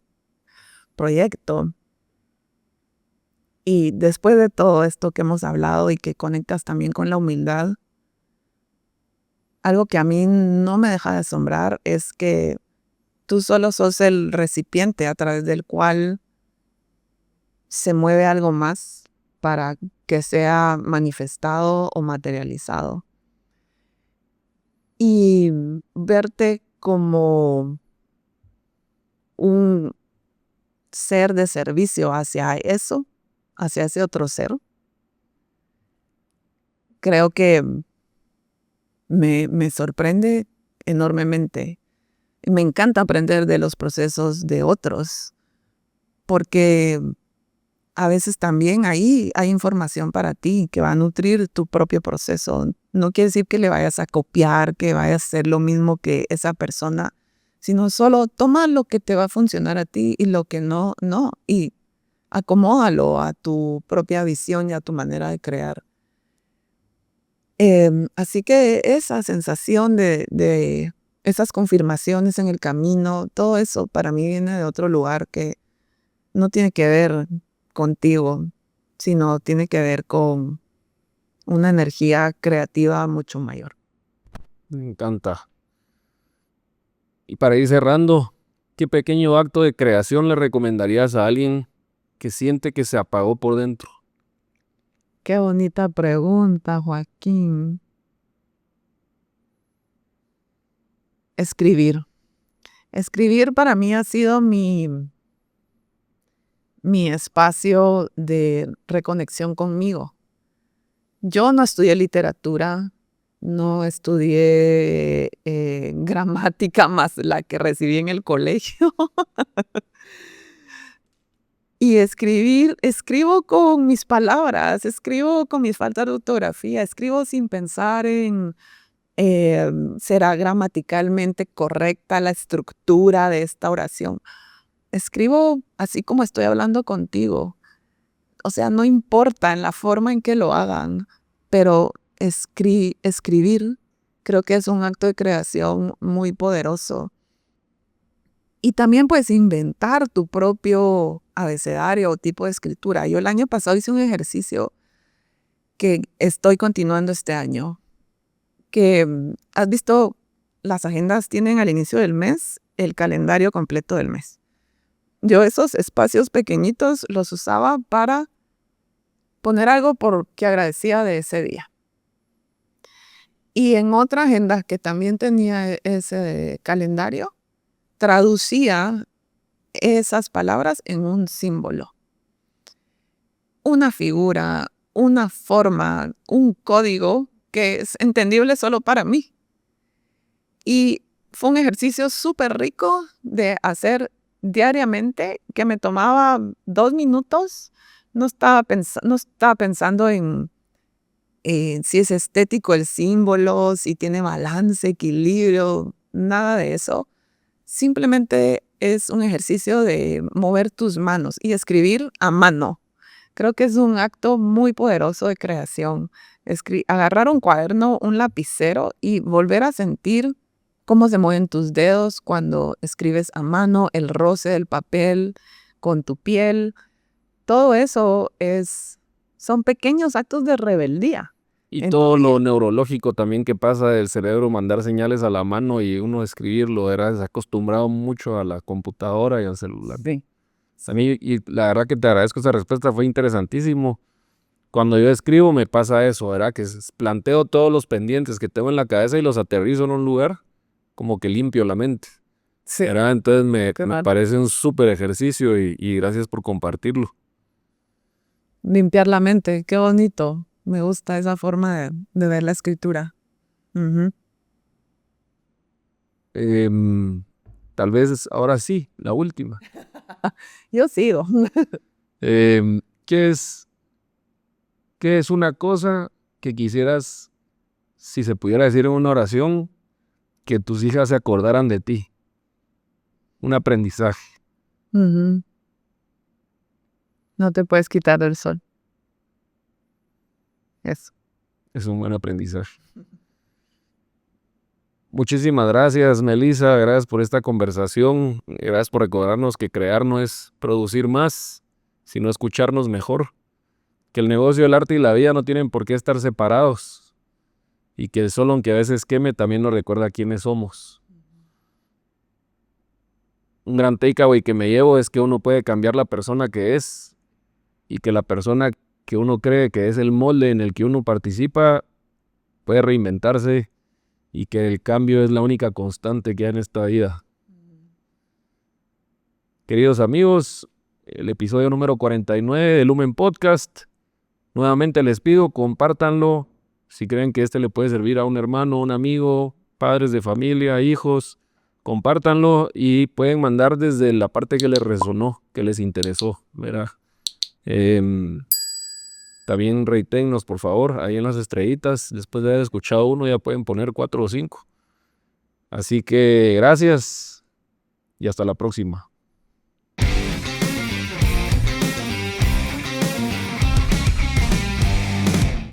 proyecto. Y después de todo esto que hemos hablado y que conectas también con la humildad, algo que a mí no me deja de asombrar es que tú solo sos el recipiente a través del cual se mueve algo más para que sea manifestado o materializado. Y verte como un ser de servicio hacia eso, hacia ese otro ser, creo que me sorprende enormemente. Me encanta aprender de los procesos de otros, porque a veces también ahí hay información para ti que va a nutrir tu propio proceso. No quiere decir que le vayas a copiar, que vayas a hacer lo mismo que esa persona, sino solo toma lo que te va a funcionar a ti y lo que no, no. Y acomódalo a tu propia visión y a tu manera de crear. Así que esa sensación de esas confirmaciones en el camino, todo eso para mí viene de otro lugar que no tiene que ver contigo, sino tiene que ver con una energía creativa mucho mayor. Me encanta. Y para ir cerrando, ¿qué pequeño acto de creación le recomendarías a alguien que siente que se apagó por dentro? Qué bonita pregunta, Joaquín. Escribir. Escribir para mí ha sido mi espacio de reconexión conmigo. Yo no estudié literatura, no estudié gramática más la que recibí en el colegio. Y escribo con mis palabras, escribo con mis faltas de ortografía, escribo sin pensar en será gramaticalmente correcta la estructura de esta oración. Escribo así como estoy hablando contigo. O sea, no importa en la forma en que lo hagan, pero escribir creo que es un acto de creación muy poderoso. Y también puedes inventar tu propio abecedario o tipo de escritura. Yo el año pasado hice un ejercicio que estoy continuando este año, que has visto, las agendas tienen al inicio del mes el calendario completo del mes. Yo esos espacios pequeñitos los usaba para poner algo por que agradecía de ese día. Y en otra agenda que también tenía ese calendario, traducía esas palabras en un símbolo, una figura, una forma, un código que es entendible solo para mí. Y fue un ejercicio súper rico de hacer diariamente, que me tomaba 2 minutos. No estaba pensando en si es estético el símbolo, si tiene balance, equilibrio, nada de eso. Simplemente es un ejercicio de mover tus manos y escribir a mano. Creo que es un acto muy poderoso de creación. Agarrar un cuaderno, un lapicero y volver a sentir cómo se mueven tus dedos cuando escribes a mano, el roce del papel con tu piel. Todo eso son pequeños actos de rebeldía. Y todo lo neurológico también que pasa del cerebro, mandar señales a la mano y uno escribirlo, se ha acostumbrado mucho a la computadora y al celular. Sí. A mí, y la verdad que te agradezco esa respuesta, fue interesantísimo. Cuando yo escribo me pasa eso, ¿verdad? Que planteo todos los pendientes que tengo en la cabeza y los aterrizo en un lugar, como que limpio la mente. Sí. ¿Verdad? Entonces me parece un súper ejercicio y gracias por compartirlo. Limpiar la mente, qué bonito. Me gusta esa forma de ver la escritura. Tal vez ahora sí, la última. Yo sigo. ¿Qué es una cosa que quisieras, si se pudiera decir en una oración, que tus hijas se acordaran de ti? Un aprendizaje. No te puedes quitar del sol. Eso. Es un buen aprendizaje. Muchísimas gracias, Melissa. Gracias por esta conversación. Gracias por recordarnos que crear no es producir más, sino escucharnos mejor. Que el negocio, el arte y la vida no tienen por qué estar separados. Y que el sol, aunque a veces queme, también nos recuerda quiénes somos. Un gran takeaway que me llevo es que uno puede cambiar la persona que es y que la persona que uno cree que es el molde en el que uno participa puede reinventarse y que el cambio es la única constante que hay en esta vida. Queridos amigos, el episodio número 49 de Lumen Podcast. Nuevamente les pido, compártanlo si creen que le puede servir a un hermano, un amigo, padres de familia, hijos. Compártanlo y pueden mandar desde la parte que les resonó, que les interesó, ¿verdad? También ratéennos, por favor, ahí en las estrellitas. Después de haber escuchado uno ya pueden poner 4 o 5. Así que gracias y hasta la próxima.